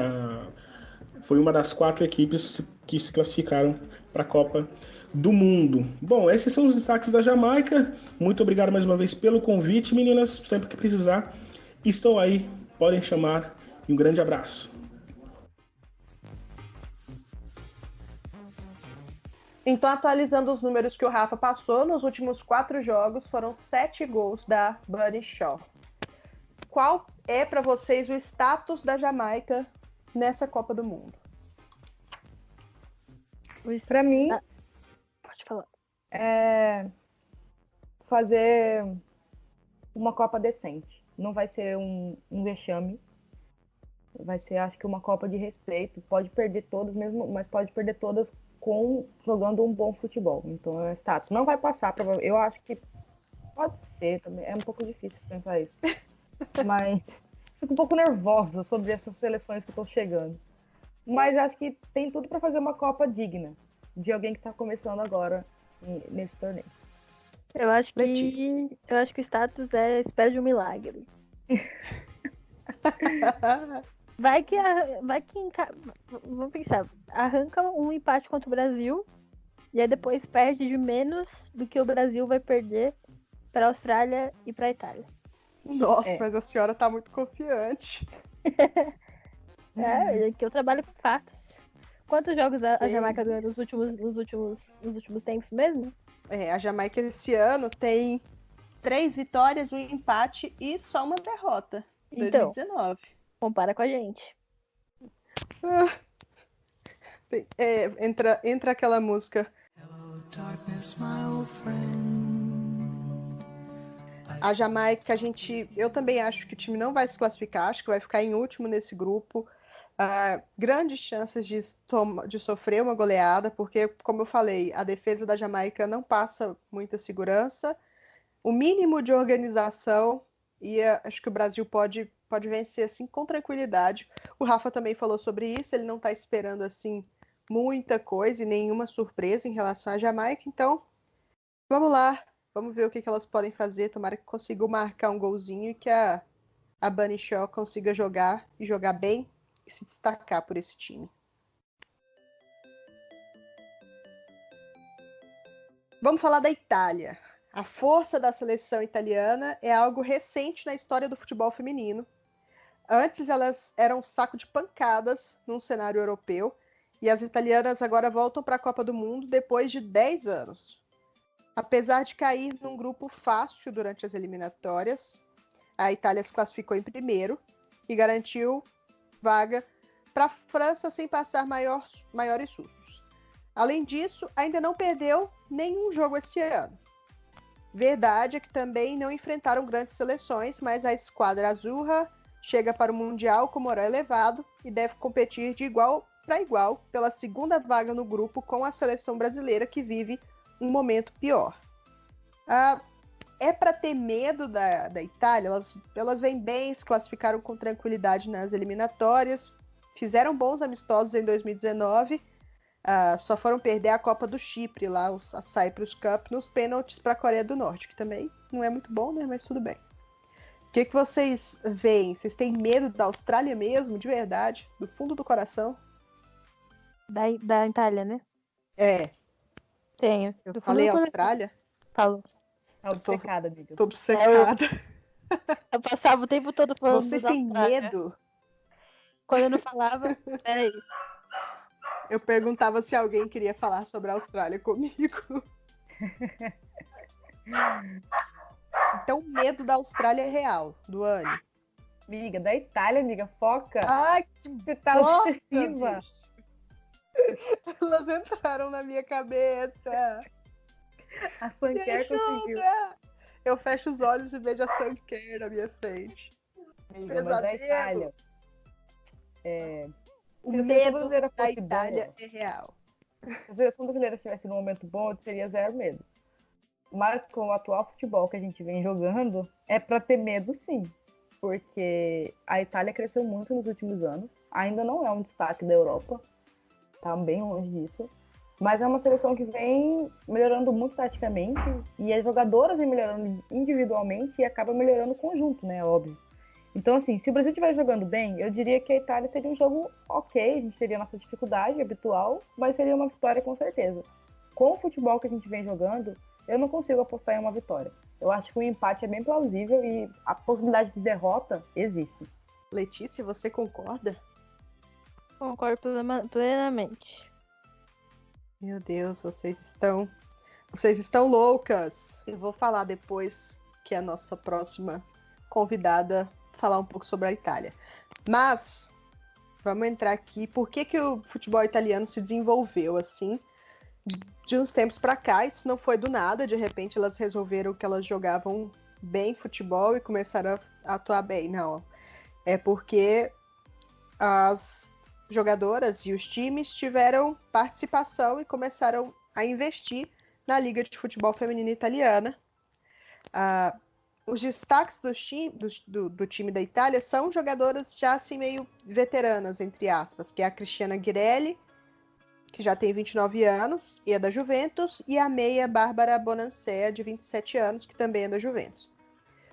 Foi uma das 4 equipes que se classificaram para a Copa do Mundo. Bom, esses são os destaques da Jamaica. Muito obrigado mais uma vez pelo convite, meninas. Sempre que precisar, estou aí. Podem chamar. E um grande abraço. Então, atualizando os números que o Rafa passou, nos últimos 4 jogos foram 7 gols da Bunny Shaw. Qual é para vocês o status da Jamaica nessa Copa do Mundo? Para mim, Pode falar. é fazer uma Copa decente. Não vai ser um vexame. Vai ser, acho que, uma Copa de respeito. Pode perder todas mesmo, mas pode perder todas jogando um bom futebol. Então é status. Não vai passar. Eu acho que pode ser também. É um pouco difícil pensar isso. Mas fico um pouco nervosa sobre essas seleções que estão chegando. Mas acho que tem tudo para fazer uma Copa digna de alguém que está começando agora nesse torneio. Eu acho que o status é espera de um milagre. Vamos pensar, arranca um empate contra o Brasil e aí depois perde de menos do que o Brasil vai perder para a Austrália e para a Itália. Nossa, mas a senhora tá muito confiante. Que eu trabalho com fatos. Quantos jogos a Jamaica ganhou nos últimos tempos mesmo? A Jamaica esse ano tem 3 vitórias, um empate e só uma derrota. Então, 2019. Compara com a gente. Entra aquela música. Hello, darkness, my old friend. A Jamaica, eu também acho que o time não vai se classificar, acho que vai ficar em último nesse grupo. Grandes chances de sofrer uma goleada, porque, como eu falei, a defesa da Jamaica não passa muita segurança. O mínimo de organização, e acho que o Brasil pode vencer assim com tranquilidade. O Rafa também falou sobre isso, ele não está esperando assim muita coisa e nenhuma surpresa em relação à Jamaica, então vamos lá, vamos ver o que elas podem fazer. Tomara que consigam marcar um golzinho e que a Bunny Shaw consiga jogar e jogar bem e se destacar por esse time. Vamos falar da Itália. A força da seleção italiana é algo recente na história do futebol feminino. Antes elas eram um saco de pancadas num cenário europeu e as italianas agora voltam para a Copa do Mundo depois de 10 anos. Apesar de cair num grupo fácil durante as eliminatórias, a Itália se classificou em primeiro e garantiu vaga para a França sem passar maiores sustos. Além disso, ainda não perdeu nenhum jogo esse ano. Verdade é que também não enfrentaram grandes seleções, mas a esquadra azzurra chega para o Mundial com moral elevado e deve competir de igual para igual pela segunda vaga no grupo com a seleção brasileira, que vive um momento pior. É para ter medo da Itália? Elas vêm bem, se classificaram com tranquilidade nas eliminatórias, fizeram bons amistosos em 2019, só foram perder a Copa do Chipre, lá, a Cyprus Cup, nos pênaltis para a Coreia do Norte, que também não é muito bom, né? Mas tudo bem. O que vocês veem? Vocês têm medo da Austrália mesmo, de verdade? Do fundo do coração? Da Itália, né? É. Tenho. Eu Do fundo falei do coração. Austrália? Falou. Tá obcecada, amiga. Tô obcecada. Eu passava o tempo todo falando Vocês da têm Austrália. medo? Quando eu não falava, peraí. Eu perguntava se alguém queria falar sobre a Austrália comigo. Então, o medo da Austrália é real, Duane. Amiga, da Itália, amiga, foca. Ai, que Você tá bosta, obsessiva. bicho. Elas entraram na minha cabeça. A Sanquer conseguiu. Eu fecho os olhos e vejo a Sanquer na minha frente. Amiga, mas da Pesadelo. Itália. O Se a seleção medo brasileira da fosse Itália boa, é real. se a seleção brasileira estivesse num momento bom, eu teria zero medo. Mas com o atual futebol que a gente vem jogando, é pra ter medo sim. Porque a Itália cresceu muito nos últimos anos. Ainda não é um destaque da Europa. Tá bem longe disso. Mas é uma seleção que vem melhorando muito taticamente. E as jogadoras vêm melhorando individualmente e acaba melhorando o conjunto, né? Óbvio. Então, assim, se o Brasil estiver jogando bem, eu diria que a Itália seria um jogo ok. A gente teria a nossa dificuldade habitual, mas seria uma vitória com certeza. Com o futebol que a gente vem jogando, eu não consigo apostar em uma vitória. Eu acho que o empate é bem plausível e a possibilidade de derrota existe. Letícia, você concorda? Concordo plenamente. Meu Deus, vocês estão loucas. Eu vou falar depois que a nossa próxima convidada falar um pouco sobre a Itália. Mas vamos entrar aqui. Por que o futebol italiano se desenvolveu assim de uns tempos para cá? Isso não foi do nada. De repente elas resolveram que elas jogavam bem futebol e começaram a atuar bem. Não. É porque as jogadoras e os times tiveram participação e começaram a investir na Liga de Futebol Feminino Italiana. Os destaques do time da Itália são jogadoras já assim meio veteranas, entre aspas, que é a Cristiana Ghirelli, que já tem 29 anos e é da Juventus, e a meia Bárbara Bonansea, de 27 anos, que também é da Juventus.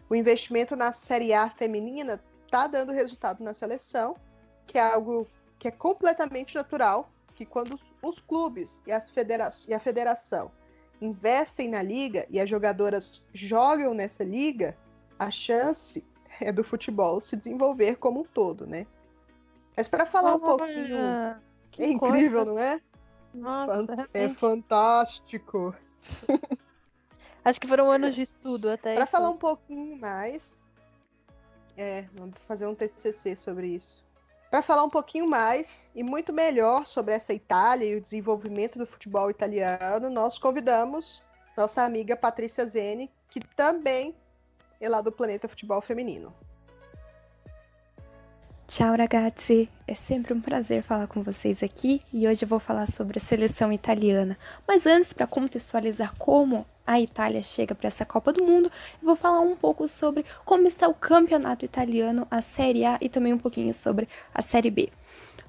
O investimento na Série A feminina está dando resultado na seleção, que é algo que é completamente natural, que quando os clubes e a federação investem na liga e as jogadoras jogam nessa liga, a chance é do futebol se desenvolver como um todo, né? Mas para falar um pouquinho... Que É incrível, coisa. não é? Nossa, É realmente. fantástico. Acho que foram anos de estudo até Para isso. falar um pouquinho mais... vamos fazer um TCC sobre isso. Para falar um pouquinho mais e muito melhor sobre essa Itália e o desenvolvimento do futebol italiano, nós convidamos nossa amiga Patrícia Zeni, que também é lá do Planeta Futebol Feminino. Ciao ragazzi, é sempre um prazer falar com vocês aqui e hoje eu vou falar sobre a seleção italiana. Mas antes, para contextualizar como a Itália chega para essa Copa do Mundo, eu vou falar um pouco sobre como está o campeonato italiano, a Série A e também um pouquinho sobre a Série B.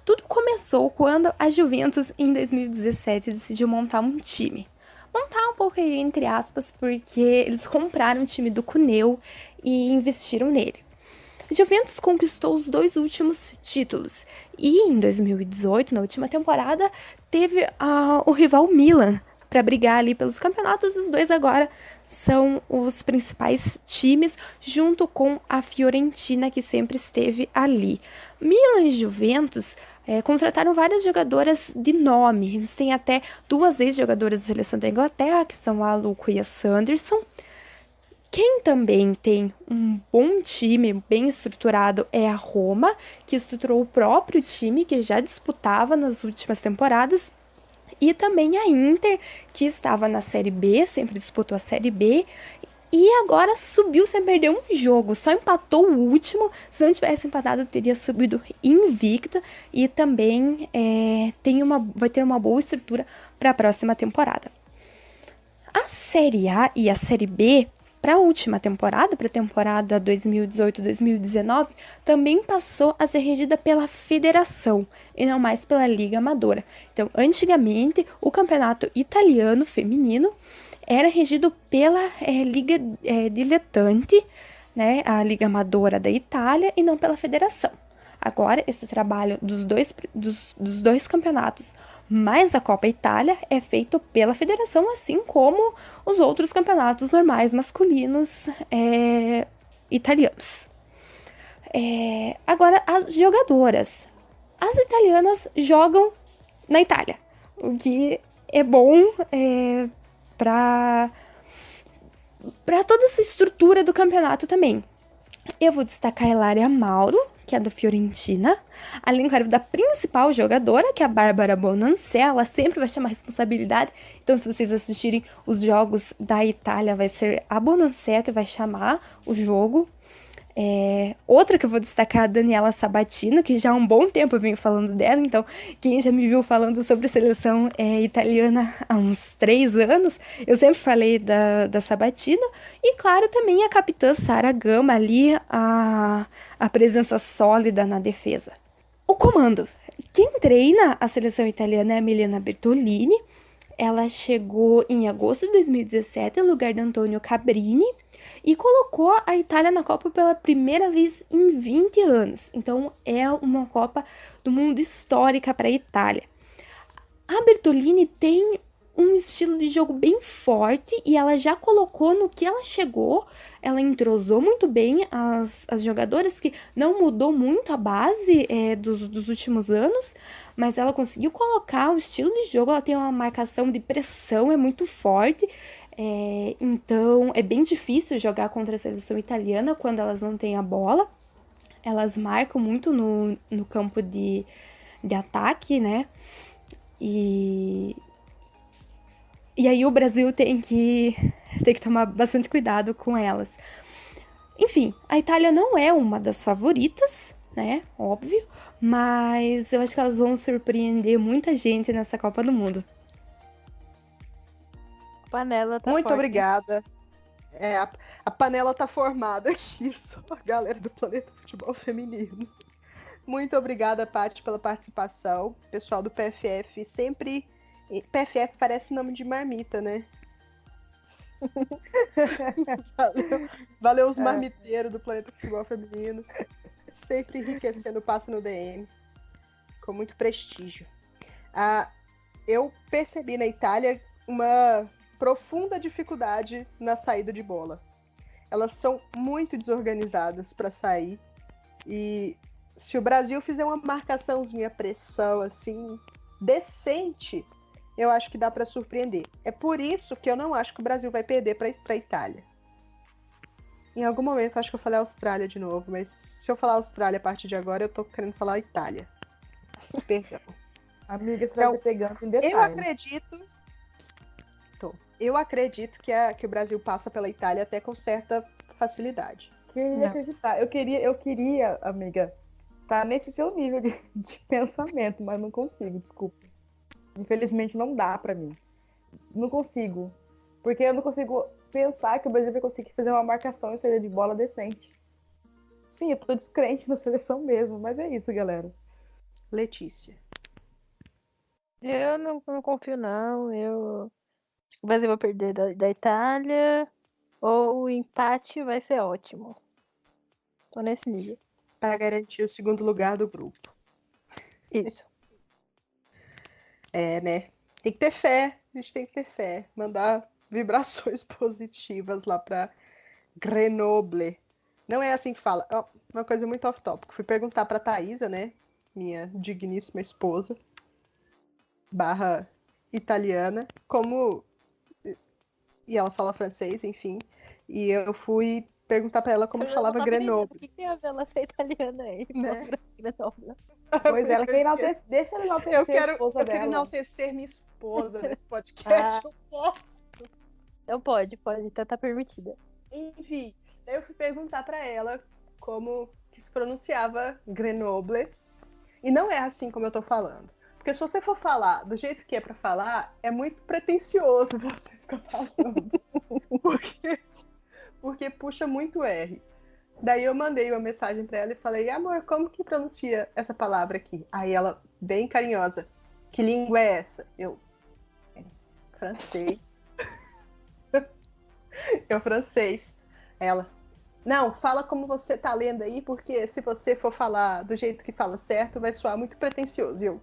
Tudo começou quando a Juventus, em 2017, decidiu montar um time. Montar um pouco aí, entre aspas, porque eles compraram o time do Cuneo e investiram nele. A Juventus conquistou os 2 últimos títulos e em 2018, na última temporada, teve o rival Milan para brigar ali pelos campeonatos. Os dois agora são os principais times, junto com a Fiorentina, que sempre esteve ali. Milan e Juventus contrataram várias jogadoras de nome. Eles têm até 2 ex-jogadoras da seleção da Inglaterra, que são a Luco e a Sanderson. Quem também tem um bom time, bem estruturado, é a Roma, que estruturou o próprio time, que já disputava nas últimas temporadas. e também a Inter, que estava na Série B, sempre disputou a Série B, e agora subiu sem perder um jogo, só empatou o último. Se não tivesse empatado, teria subido invicta, e também vai ter uma boa estrutura para a próxima temporada. A Série A e a Série B, para a última temporada, para a temporada 2018-2019, também passou a ser regida pela federação e não mais pela Liga Amadora. Então, antigamente, o campeonato italiano feminino era regido pela Liga Dilettante, né, a Liga Amadora da Itália, e não pela federação. Agora, esse trabalho dos dois campeonatos mais a Copa Itália é feito pela federação, assim como os outros campeonatos normais masculinos italianos. Agora, as jogadoras. As italianas jogam na Itália, o que é bom para toda essa estrutura do campeonato também. Eu vou destacar a Ilaria Mauro, que é da Fiorentina, além, claro, da principal jogadora, que é a Bárbara Bonancé. Ela sempre vai chamar responsabilidade, então se vocês assistirem os jogos da Itália, vai ser a Bonancé que vai chamar o jogo. Outra que eu vou destacar é a Daniela Sabatino, que já há um bom tempo eu venho falando dela, então quem já me viu falando sobre a seleção italiana há uns 3 anos, eu sempre falei da Sabatino, e claro, também a capitã Sara Gama ali, a presença sólida na defesa. O comando. Quem treina a seleção italiana é a Milena Bertolini. Ela chegou em agosto de 2017 no lugar de Antonio Cabrini e colocou a Itália na Copa pela primeira vez em 20 anos. Então é uma Copa do Mundo histórica para a Itália. A Bertolini tem um estilo de jogo bem forte e ela já colocou no que ela chegou. Ela entrosou muito bem as jogadoras, que não mudou muito a base dos últimos anos, mas ela conseguiu colocar o estilo de jogo. Ela tem uma marcação de pressão, é muito forte, então é bem difícil jogar contra a seleção italiana quando elas não têm a bola. Elas marcam muito no campo de ataque, né? E aí o Brasil tem que tomar bastante cuidado com elas. Enfim, a Itália não é uma das favoritas, né? Óbvio. Mas eu acho que elas vão surpreender muita gente nessa Copa do Mundo. Panela tá Muito forte. obrigada. A panela tá formada aqui, só a galera do Planeta Futebol Feminino. Muito obrigada, Paty, pela participação. Pessoal do PFF sempre... PFF parece nome de marmita, né? Valeu os marmiteiros do Planeta Futebol Feminino. Sempre enriquecendo o passo no DM. Com muito prestígio. Eu percebi na Itália uma profunda dificuldade na saída de bola. Elas são muito desorganizadas para sair. E se o Brasil fizer uma marcaçãozinha, pressão assim, decente, eu acho que dá para surpreender. É por isso que eu não acho que o Brasil vai perder para a Itália. Em algum momento eu acho que eu falei Austrália de novo, mas se eu falar Austrália a partir de agora, eu tô querendo falar Itália. Perdão. Amiga, você vai me pegando em detalhe. Eu acredito que o Brasil passa pela Itália até com certa facilidade. Queria acreditar. Eu queria, amiga, tá nesse seu nível de pensamento, mas não consigo, desculpa. Infelizmente não dá pra mim. Não consigo. Porque eu não consigo pensar que o Brasil vai conseguir fazer uma marcação e saída de bola decente. Sim, eu tô descrente na seleção mesmo, mas é isso, galera. Letícia. Eu não confio, não. O Brasil vai perder da Itália, ou o empate vai ser ótimo. Tô nesse nível. Para garantir o segundo lugar do grupo. Isso. Né? Tem que ter fé. A gente tem que ter fé. Mandar vibrações positivas lá para Grenoble. Não é assim que fala. Uma coisa muito off-topic. Fui perguntar para Thaisa, né? Minha digníssima esposa. / italiana. Como... E ela fala francês, enfim. E eu fui perguntar pra ela como Eu já falava não tava entendendo. Grenoble. O que tem a ver ela ser italiana aí? Né? Grenoble. Pois ela quer enaltecer, deixa ela enaltecer Eu a quero esposa dela. enaltecer minha esposa nesse podcast. Eu posso. Então pode, então tá permitida. Enfim, daí eu fui perguntar pra ela como que se pronunciava Grenoble. E não é assim como eu tô falando. Porque se você for falar do jeito que é pra falar, é muito pretensioso você ficar falando. Porque puxa muito R. Daí eu mandei uma mensagem pra ela e falei, amor, como que pronuncia essa palavra aqui? Aí ela, bem carinhosa, que língua é essa? Eu, francês. Eu, francês. Ela, não, fala como você tá lendo aí, porque se você for falar do jeito que fala certo, vai soar muito pretensioso. E eu,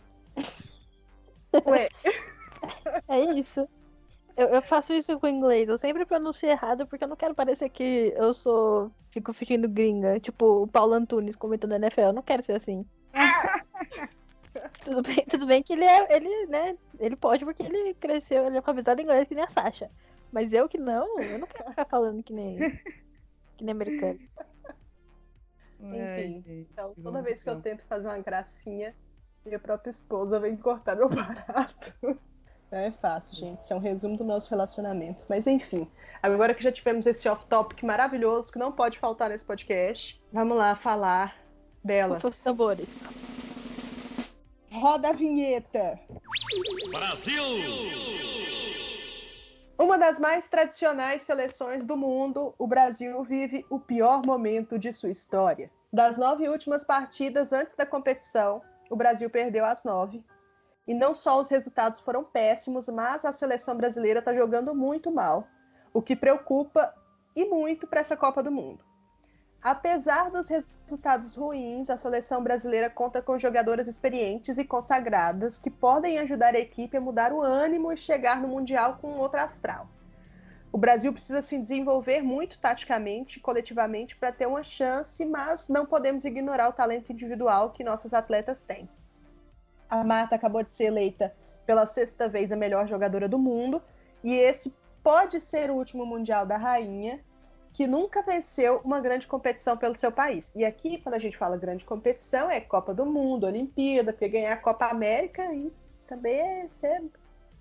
ué, É isso. Eu faço isso com o inglês. Eu sempre pronuncio errado porque eu não quero parecer que eu fico fingindo gringa. Tipo o Paulo Antunes comentando na NFL. Eu não quero ser assim. Tudo bem que ele pode porque ele cresceu, ele é alfabetizado em inglês que nem a Sasha. Mas eu não quero ficar falando que nem americano. enfim. Gente, Então, que toda vez que eu confusão. tento fazer uma gracinha, minha própria esposa vem cortar meu barato. Não é fácil, gente. Isso é um resumo do nosso relacionamento. Mas enfim, agora que já tivemos esse off-topic maravilhoso que não pode faltar nesse podcast, vamos lá falar delas. Os tambores. Roda a vinheta! Brasil! Uma das mais tradicionais seleções do mundo, o Brasil vive o pior momento de sua história. Das 9 últimas partidas antes da competição, o Brasil perdeu as 9. E não só os resultados foram péssimos, mas a seleção brasileira está jogando muito mal, o que preocupa e muito para essa Copa do Mundo. Apesar dos resultados ruins, a seleção brasileira conta com jogadoras experientes e consagradas que podem ajudar a equipe a mudar o ânimo e chegar no Mundial com outro astral. O Brasil precisa se desenvolver muito taticamente e coletivamente para ter uma chance, mas não podemos ignorar o talento individual que nossas atletas têm. A Marta acabou de ser eleita pela 6ª vez a melhor jogadora do mundo, e esse pode ser o último Mundial da Rainha, que nunca venceu uma grande competição pelo seu país. E aqui, quando a gente fala grande competição, é Copa do Mundo, Olimpíada, porque ganhar a Copa América e também é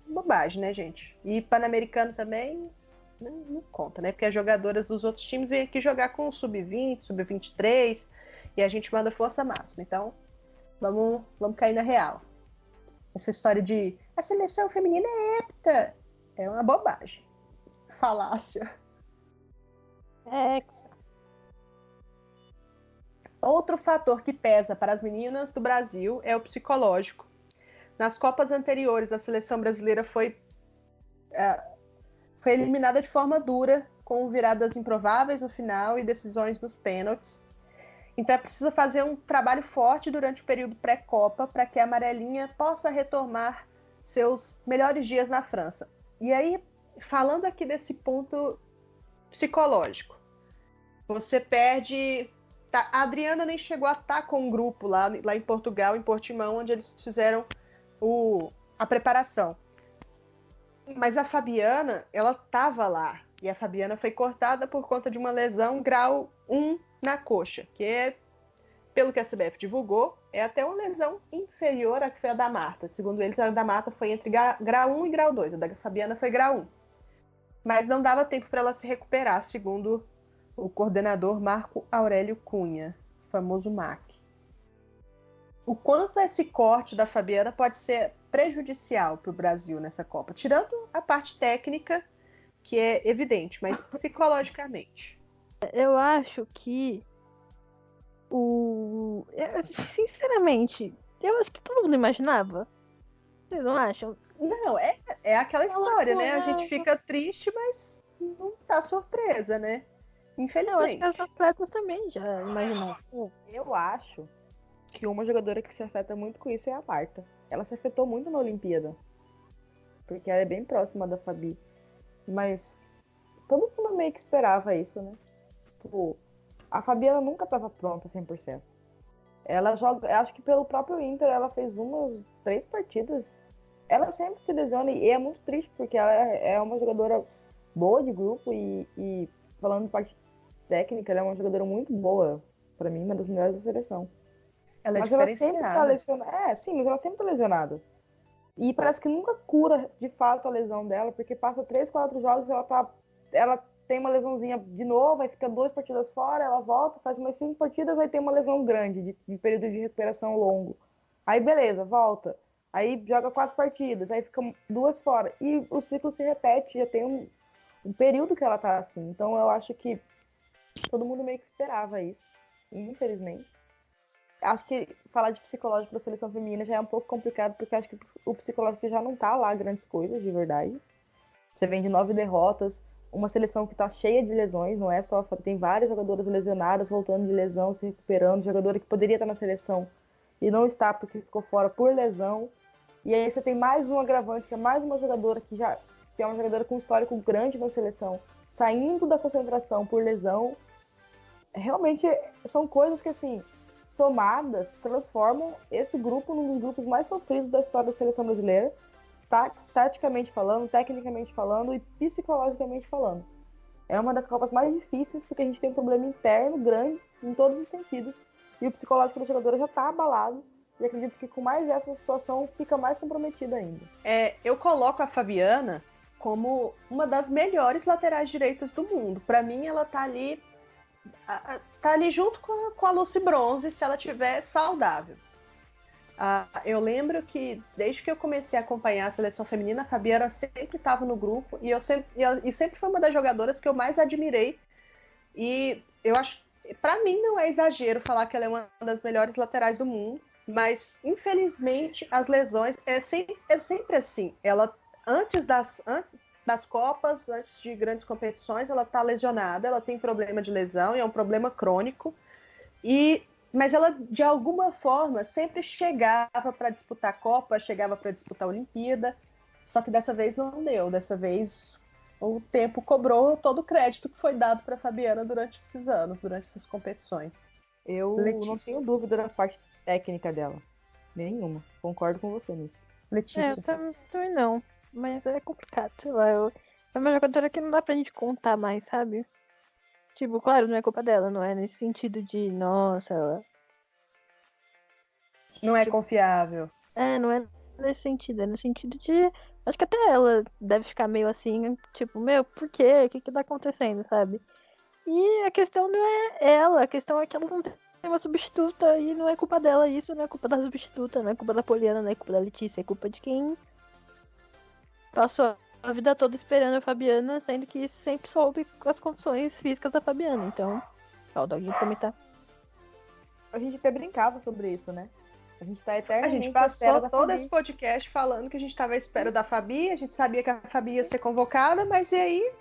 bobagem, né, gente? E Pan-Americano também não conta, né? Porque as jogadoras dos outros times vêm aqui jogar com o Sub-20, Sub-23, e a gente manda força máxima. Então, vamos cair na real. Essa história de a seleção feminina é apta é uma bobagem. Falácia. Outro fator que pesa para as meninas do Brasil é o psicológico. Nas Copas anteriores, a seleção brasileira foi eliminada de forma dura, com viradas improváveis no final e decisões nos pênaltis. Então é preciso fazer um trabalho forte durante o período pré-Copa para que a amarelinha possa retomar seus melhores dias na França. E aí, falando aqui desse ponto psicológico, você perde... A Adriana nem chegou a estar com um grupo lá em Portugal, em Portimão, onde eles fizeram a preparação. Mas a Fabiana, ela estava lá. E a Fabiana foi cortada por conta de uma lesão grau 1 na coxa, que é, pelo que a CBF divulgou, é até uma lesão inferior à que foi a da Marta. Segundo eles, a da Marta foi entre grau 1 e grau 2. A da Fabiana foi grau 1. Mas não dava tempo para ela se recuperar, segundo o coordenador Marco Aurélio Cunha, o famoso MAC. O quanto esse corte da Fabiana pode ser prejudicial para o Brasil nessa Copa? Tirando a parte técnica, que é evidente, mas psicologicamente. Eu acho que sinceramente, eu acho que todo mundo imaginava. Vocês não acham? Não, é aquela história, né? A gente fica triste, mas não tá surpresa, né? Infelizmente. Eu acho que as atletas também já imaginavam. Eu acho que uma jogadora que se afeta muito com isso é a Marta. Ela se afetou muito na Olimpíada. Porque ela é bem próxima da Fabi. Mas todo mundo meio que esperava isso, né? Tipo, a Fabi ela nunca estava pronta 100%. Ela joga, acho que pelo próprio Inter, ela fez 3 partidas. Ela sempre se lesiona e é muito triste, porque ela é uma jogadora boa de grupo e falando de parte técnica, ela é uma jogadora muito boa. Pra mim, uma das melhores da seleção. Ela é Mas ela sempre tá diferenciada. lesionada. Sim, mas ela sempre tá lesionada. E parece que nunca cura de fato a lesão dela, porque passa 3, 4 jogos e ela tem uma lesãozinha de novo, aí fica 2 partidas fora, ela volta, faz umas 5 partidas, aí tem uma lesão grande, de período de recuperação longo. Aí beleza, volta. Aí joga 4 partidas, aí fica 2 fora. E o ciclo se repete, já tem um período que ela tá assim. Então eu acho que todo mundo meio que esperava isso, infelizmente. Acho que falar de psicológico da seleção feminina já é um pouco complicado, porque acho que o psicológico já não tá lá grandes coisas, de verdade. Você vem de 9 derrotas, uma seleção que tá cheia de lesões, não é só... Tem várias jogadoras lesionadas, voltando de lesão, se recuperando, jogadora que poderia estar na seleção e não está porque ficou fora por lesão. E aí você tem mais um agravante, que é mais uma jogadora que é uma jogadora com um histórico grande na seleção, saindo da concentração por lesão. Realmente são coisas que, assim, somadas, transformam esse grupo num dos grupos mais sofridos da história da seleção brasileira, taticamente falando, tecnicamente falando e psicologicamente falando. É uma das Copas mais difíceis, porque a gente tem um problema interno grande em todos os sentidos, e o psicológico da jogadora já está abalado, e acredito que com mais essa situação fica mais comprometida ainda. Eu coloco a Fabiana como uma das melhores laterais direitas do mundo. Para mim, ela tá ali junto com a Lucy Bronze, se ela estiver saudável. Eu lembro que desde que eu comecei a acompanhar a seleção feminina, a Fabiana sempre estava no grupo e sempre foi uma das jogadoras que eu mais admirei. E eu acho, para mim não é exagero falar que ela é uma das melhores laterais do mundo, mas infelizmente as lesões é sempre assim. Ela antes das Copas, antes de grandes competições, ela está lesionada, ela tem problema de lesão e é um problema crônico. Mas ela, de alguma forma, sempre chegava para disputar a Copa, chegava para disputar a Olimpíada, só que dessa vez não deu. Dessa vez o tempo cobrou todo o crédito que foi dado para a Fabiana durante esses anos, durante essas competições. Eu não tenho dúvida da parte técnica dela. Nenhuma. Concordo com você nisso. Letícia. Eu também não. Mas é complicado, sei lá. É uma jogadora que não dá pra gente contar mais, sabe? Tipo, claro, não é culpa dela, não é nesse sentido de, nossa, ela... Não é confiável. Não é nesse sentido, é no sentido de... Acho que até ela deve ficar meio assim, tipo, por quê? O que tá acontecendo, sabe? E a questão não é ela, a questão é que ela não tem uma substituta e não é culpa dela isso, não é culpa da substituta, não é culpa da Poliana, não é culpa da Letícia, é culpa de quem passou a vida toda esperando a Fabiana, sendo que sempre soube as condições físicas da Fabiana. Então, o Doguinho também tá. A gente até brincava sobre isso, né? A gente tá eternamente A gente passou todo Fabi. esse podcast falando que a gente estava à espera da Fabi, a gente sabia que a Fabi ia ser convocada, mas e aí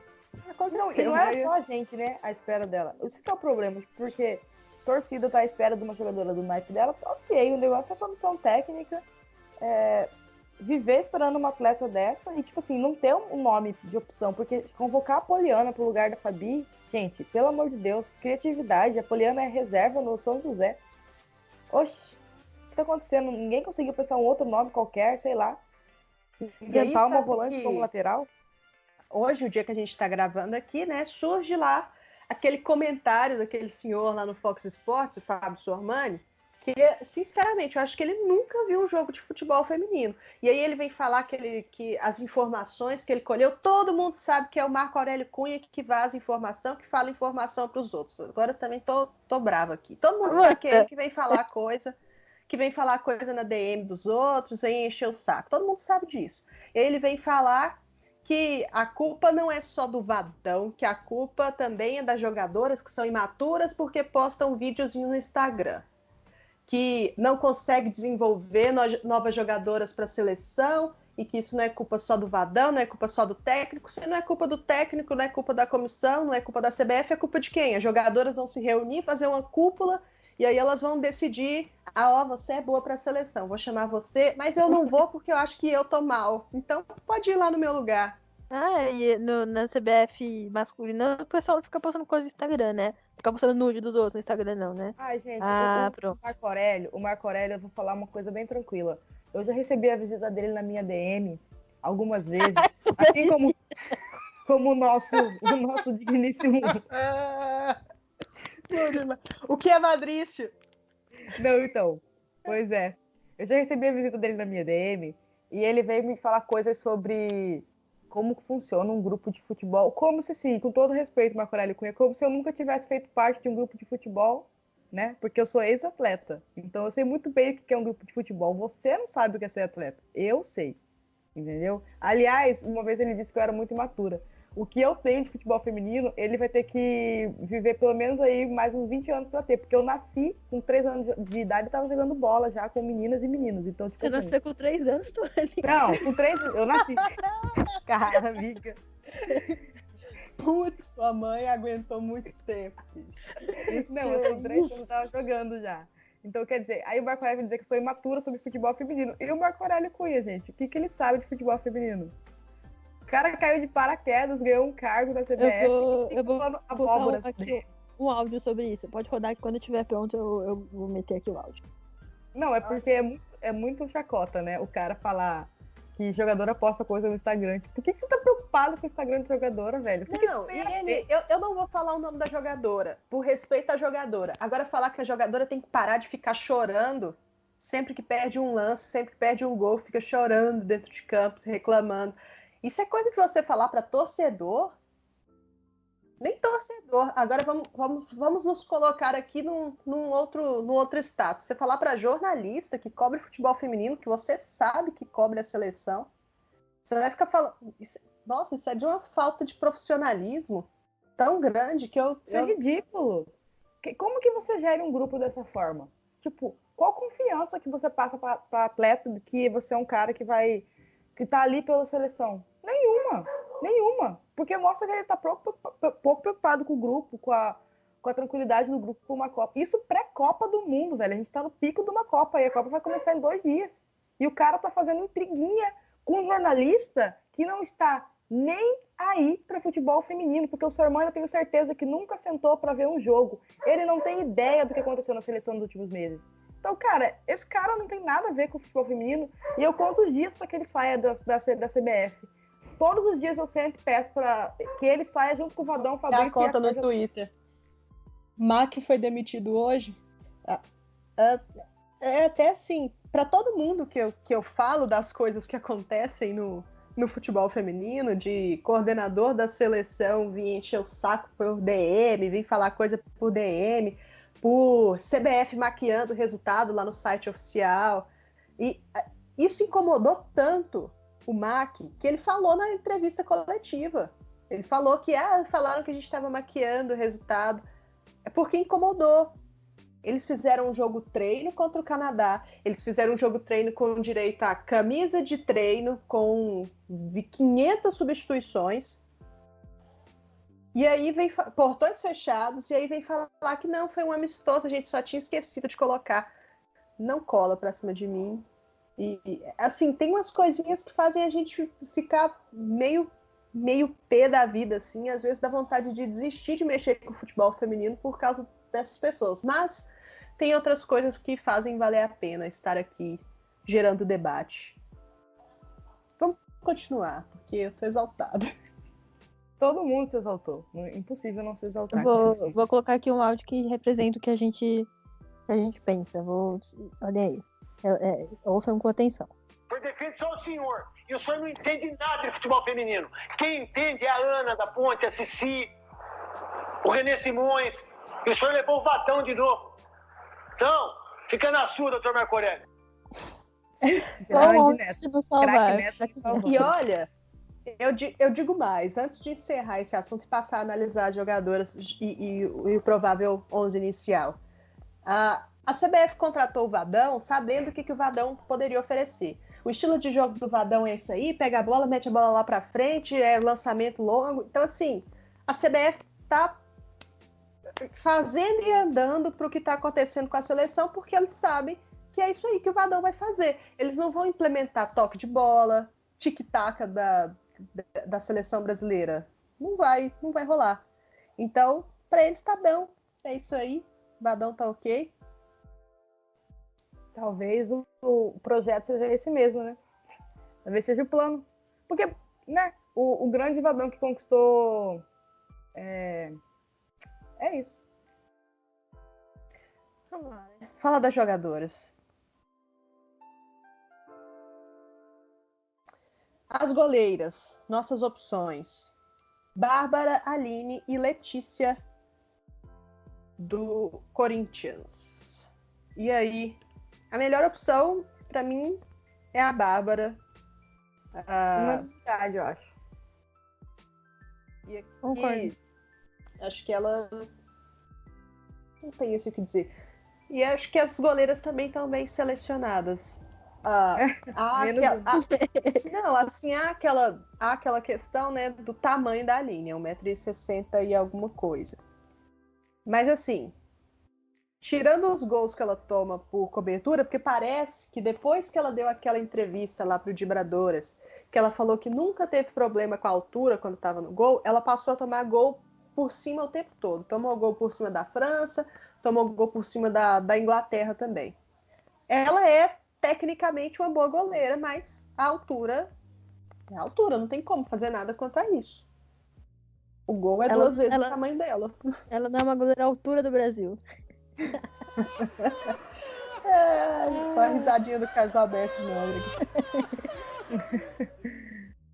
aconteceu. Não, e não era só a gente, né, à espera dela. Isso que é o problema, porque a torcida tá à espera de uma jogadora do naipe dela, ok, o negócio é a comissão técnica, viver esperando uma atleta dessa e, tipo assim, não ter um nome de opção, porque convocar a Poliana pro lugar da Fabi, gente, pelo amor de Deus, criatividade, a Poliana é reserva no São José. Oxi, o que tá acontecendo? Ninguém conseguiu pensar um outro nome qualquer, sei lá. Inventar uma volante como lateral? Hoje, o dia que a gente tá gravando aqui, né, surge lá aquele comentário daquele senhor lá no Fox Sports, o Fábio Sormani, que, sinceramente, eu acho que ele nunca viu um jogo de futebol feminino. E aí ele vem falar que as informações que ele colheu, todo mundo sabe que é o Marco Aurélio Cunha que vaza informação, que fala informação para os outros. Agora também tô brava aqui. Todo mundo sabe que é ele que vem falar coisa na DM dos outros, vem encher o saco. Todo mundo sabe disso. E aí ele vem falar que a culpa não é só do Vadão, que a culpa também é das jogadoras que são imaturas porque postam videozinho no Instagram, que não consegue desenvolver novas jogadoras para a seleção e que isso não é culpa só do Vadão, não é culpa só do técnico. Se não é culpa do técnico, não é culpa da comissão, não é culpa da CBF, é culpa de quem? As jogadoras vão se reunir, fazer uma cúpula e aí elas vão decidir, você é boa para a seleção, vou chamar você, mas eu não vou porque eu acho que eu tô mal. Então pode ir lá no meu lugar. E na CBF masculina, o pessoal fica postando coisa no Instagram, né? Fica postando nude dos outros no Instagram, não, né? Ai, gente, pronto. O Marco Aurélio, eu vou falar uma coisa bem tranquila. Eu já recebi a visita dele na minha DM algumas vezes, assim como o nosso digníssimo O que é Madrício? Não, então. Pois é. Eu já recebi a visita dele na minha DM e ele veio me falar coisas sobre como que funciona um grupo de futebol. Como se, sim, com todo respeito, Marco Aurélio Cunha, como se eu nunca tivesse feito parte de um grupo de futebol, né? Porque eu sou ex-atleta. Então eu sei muito bem o que é um grupo de futebol. Você não sabe o que é ser atleta. Eu sei. Entendeu? Aliás, uma vez ele disse que eu era muito imatura. O que eu tenho de futebol feminino, ele vai ter que viver pelo menos aí mais uns 20 anos pra ter, porque eu nasci com 3 anos de idade e tava jogando bola já com meninas e meninos. Então, tipo Você assim. nasceu com 3 anos, Tony? Não, com 3 eu nasci. Cara, amiga. Putz, sua mãe aguentou muito tempo, bicho. Não, eu com 3 anos eu tava jogando já. Então, quer dizer, aí o Marco Aurélio vai dizer que eu sou imatura sobre futebol feminino. E o Marco Aurélio Cunha, gente, o que ele sabe de futebol feminino? O cara caiu de paraquedas, ganhou um cargo da CBF. Eu vou abóbora. aqui um áudio sobre isso. Pode rodar que quando eu estiver pronto eu vou meter aqui o áudio. Não, é porque é muito chacota, né? O cara falar que jogadora posta coisa no Instagram. Por que você tá preocupado com o Instagram de jogadora, velho? Porque Não, eu não vou falar o nome da jogadora, por respeito à jogadora. Agora, falar que a jogadora tem que parar de ficar chorando sempre que perde um lance, sempre que perde um gol, fica chorando dentro de campo, reclamando. Isso é coisa que você falar para torcedor? Nem torcedor. Agora vamos nos colocar aqui num outro status. Você falar para jornalista que cobre futebol feminino, que você sabe que cobre a seleção, você vai ficar falando. Nossa, isso é de uma falta de profissionalismo tão grande que Isso é ridículo. Como que você gera um grupo dessa forma? Tipo, qual confiança que você passa para atleta de que você é um cara que tá ali pela seleção? Nenhuma. Porque mostra que ele tá pouco preocupado com o grupo, com a tranquilidade do grupo, com uma Copa. Isso pré-Copa do Mundo, velho. A gente tá no pico de uma Copa e a Copa vai começar em 2 dias. E o cara tá fazendo intriguinha com um jornalista que não está nem aí para futebol feminino, porque o seu irmão, eu tenho certeza que nunca sentou para ver um jogo. Ele não tem ideia do que aconteceu na seleção nos últimos meses. Então, cara, esse cara não tem nada a ver com o futebol feminino e eu conto os dias para que ele saia da CBF. Todos os dias eu sempre peço para que ele saia junto com o Vadão, Fabrício. A conta no Twitter. Mac foi demitido hoje. É até assim, para todo mundo que eu falo das coisas que acontecem no futebol feminino, de coordenador da seleção vir encher o saco por DM, vir falar coisa por DM, por CBF maquiando o resultado lá no site oficial. E isso incomodou tanto o Mac, que ele falou na entrevista coletiva. Ele falou que falaram que a gente estava maquiando o resultado. É porque incomodou. Eles fizeram um jogo treino contra o Canadá. Eles fizeram um jogo treino com direito a camisa de treino, com 500 substituições. E aí vem portões fechados, e aí vem falar que não, foi um amistoso, a gente só tinha esquecido de colocar. Não cola pra cima de mim. E, assim, tem umas coisinhas que fazem a gente ficar meio pé da vida, assim. Às vezes dá vontade de desistir de mexer com o futebol feminino por causa dessas pessoas. Mas tem outras coisas que fazem valer a pena estar aqui gerando debate. Vamos continuar, porque eu tô exaltada. Todo mundo se exaltou. Impossível não se exaltar. Vou colocar aqui um áudio que representa o que a gente pensa. Olha aí. Ouçam com atenção. Foi defende só o senhor. E o senhor não entende nada de futebol feminino. Quem entende é a Ana da Ponte, a Cici, o René Simões. E o senhor levou o Vadão de novo. Então, fica na sua, doutor Marco Aurélio. E olha, eu digo mais, antes de encerrar esse assunto e passar a analisar as jogadoras e o provável 11 inicial. A CBF contratou o Vadão sabendo o que o Vadão poderia oferecer. O estilo de jogo do Vadão é esse aí, pega a bola, mete a bola lá pra frente, é lançamento longo. Então, assim, a CBF tá fazendo e andando pro que tá acontecendo com a seleção, porque eles sabem que é isso aí que o Vadão vai fazer. Eles não vão implementar toque de bola, tic-tac da seleção brasileira. Não vai rolar. Então, pra eles tá bom. É isso aí. O Vadão tá ok. Talvez o projeto seja esse mesmo, né? Talvez seja o plano. Porque, né, o grande Vadão que conquistou é isso. Vamos lá, né? Fala das jogadoras. As goleiras, nossas opções. Bárbara, Aline e Letícia do Corinthians. E aí, a melhor opção pra mim é a Bárbara. Unanimidade, eu acho. E aqui, Concordo. acho que ela não tem isso o que dizer. E acho que as goleiras também estão bem selecionadas. Menos Não, assim, há aquela questão, né, do tamanho da linha, 1,60 m e alguma coisa. Mas assim, tirando os gols que ela toma por cobertura, porque parece que depois que ela deu aquela entrevista lá pro Dibradoras, que ela falou que nunca teve problema com a altura quando estava no gol, ela passou a tomar gol por cima o tempo todo. Tomou gol por cima da França, tomou gol por cima da Inglaterra também. Ela é tecnicamente uma boa goleira, mas a altura é a altura, não tem como fazer nada contra isso. O gol é duas vezes o tamanho dela. Ela não é uma goleira à altura do Brasil. Foi a risadinha do Carlos Alberto de Nóbrega.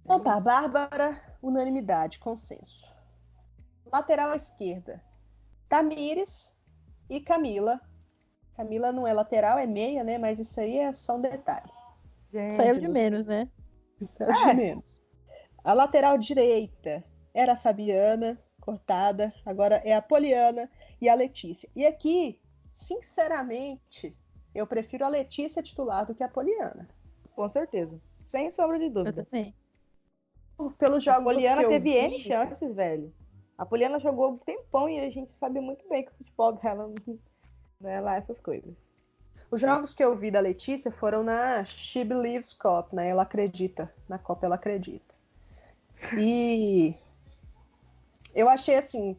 Então tá, Bárbara, unanimidade, consenso. Lateral esquerda, Tamires e Camila. Camila não é lateral, é meia, né? Mas isso aí é só um detalhe. Gente, Saiu de menos, né? Isso é o de menos. A lateral direita era a Fabiana, cortada. Agora é a Poliana e a Letícia. E aqui, sinceramente, eu prefiro a Letícia titular do que a Poliana. com certeza. Sem sombra de Eu dúvida. também. Pelos A jogos Poliana que eu teve vi, N chances, velho. A Poliana jogou um tempão e a gente sabe muito bem que o futebol dela não é lá essas coisas. Os jogos que eu vi da Letícia foram na She Believes Cup, né? Ela acredita. Na Copa ela acredita. E eu achei assim,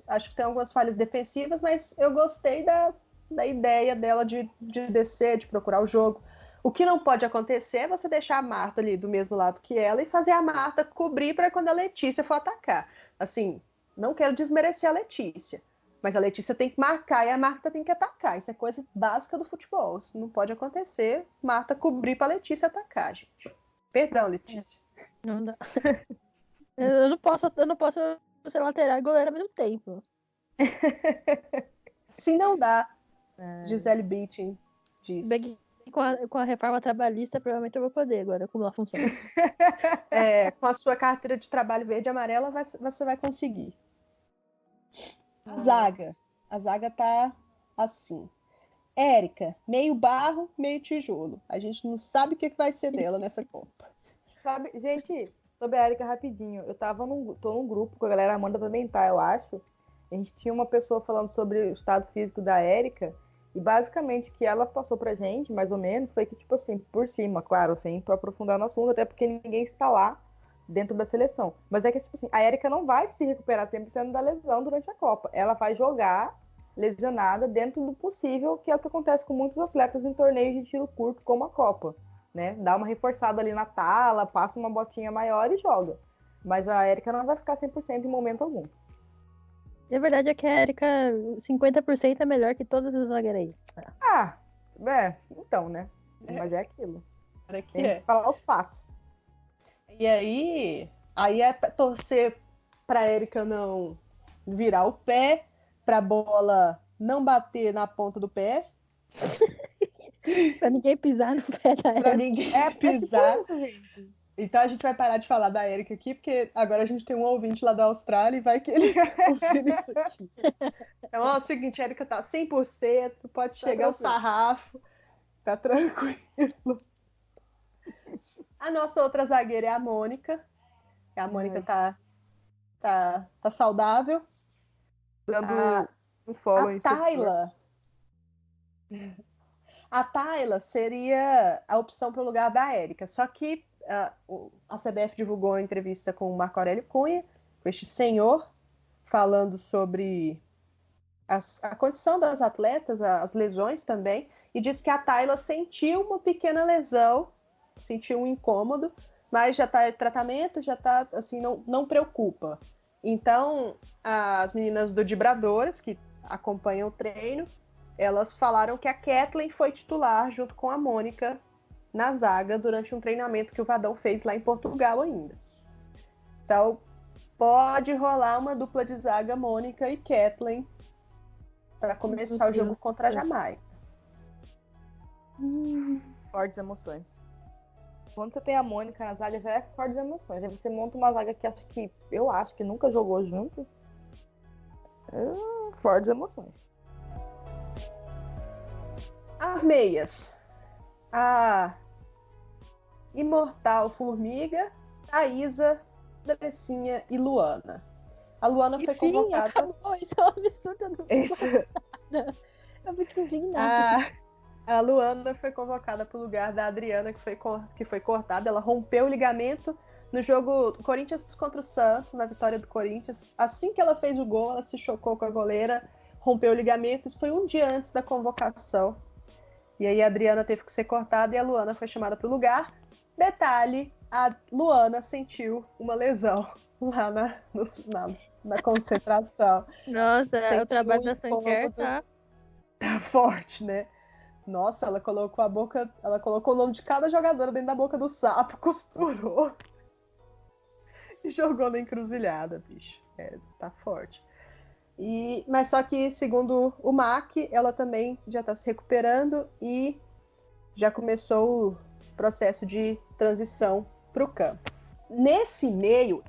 acho que tem algumas falhas defensivas, mas eu gostei da ideia dela de descer, de procurar o jogo. O que não pode acontecer é você deixar a Marta ali do mesmo lado que ela e fazer a Marta cobrir para quando a Letícia for atacar. Assim, não quero desmerecer a Letícia, mas a Letícia tem que marcar e a Marta tem que atacar. Isso é coisa básica do futebol. Isso não pode acontecer, Marta cobrir para a Letícia atacar, gente. Perdão, Letícia. Não dá. Eu não posso ser lateral e goleira ao mesmo tempo. Se não dá, Gisele Bündchen disse. Bem que com a reforma trabalhista, provavelmente eu vou poder agora, como ela funciona. Com a sua carteira de trabalho verde e amarela, você vai conseguir. A zaga tá assim. Érica, meio barro, meio tijolo. A gente não sabe o que vai ser dela nessa Copa. Sabe, gente, sobre a Erika rapidinho. Tô num grupo com a galera, a Amanda também tá, eu acho. A gente tinha uma pessoa falando sobre o estado físico da Erika. E basicamente o que ela passou pra gente, mais ou menos, foi que, tipo assim, por cima, claro, sem aprofundar no assunto, até porque ninguém está lá dentro da seleção. Mas é que, tipo assim, a Erika não vai se recuperar 100% da lesão durante a Copa. Ela vai jogar lesionada dentro do possível, que é o que acontece com muitos atletas em torneios de tiro curto, como a Copa, né? Dá uma reforçada ali na tala, passa uma botinha maior e joga. Mas a Erika não vai ficar 100% em momento algum. E a verdade é que a Erika, 50% é melhor que todas as zagueiras aí. Então, né? Mas é aquilo. Tem que falar os fatos. E aí é torcer pra Erika não virar o pé, pra bola não bater na ponta do pé. Pra ninguém pisar no pé da Pra Erika. ninguém pisar. Tipo isso, gente. Então a gente vai parar de falar da Erika aqui, porque agora a gente tem um ouvinte lá da Austrália e vai que ele ouvir isso aqui. Então é o seguinte, a Erika tá 100%, pode chegar o sarrafo, tá tranquilo. A nossa outra zagueira é a Mônica. A Mônica tá saudável. Dando um follow em A Tayla seria a opção para o lugar da Erika, só que a CBF divulgou uma entrevista com o Marco Aurélio Cunha, com este senhor, falando sobre a condição das atletas, as lesões também, e disse que a Tayla sentiu uma pequena lesão, sentiu um incômodo, mas já está em tratamento, já está, assim, não preocupa. Então, as meninas do Dibradoras, que acompanham o treino, elas falaram que a Kathleen foi titular junto com a Mônica na zaga durante um treinamento que o Vadão fez lá em Portugal ainda. Então, pode rolar uma dupla de zaga Mônica e Kathleen para começar o jogo contra a Jamaica. Fortes emoções. Quando você tem a Mônica na zaga, já é fortes emoções. Aí você monta uma zaga que eu acho que nunca jogou junto. Fortes emoções. As meias. A Imortal Formiga, Thaísa, Andressinha e Luana. A Luana foi convocada. Acabou, isso é um absurdo. Eu não Isso. Eu fico indignada. A Luana foi convocada para o lugar da Adriana, que foi cortada. Ela rompeu o ligamento no jogo Corinthians contra o Santos, na vitória do Corinthians. Assim que ela fez o gol, ela se chocou com a goleira, rompeu o ligamento. Isso foi um dia antes da convocação. E aí a Adriana teve que ser cortada e a Luana foi chamada para o lugar. Detalhe, a Luana sentiu uma lesão lá na concentração. Nossa, Sentiu o trabalho um da Sanker tá forte, né? Nossa, ela colocou o nome de cada jogadora dentro da boca do sapo, costurou e jogou na encruzilhada, bicho. Tá forte. Mas só que, segundo o Mac, ela também já tá se recuperando e já começou o processo de transição pro campo. Nesse meio,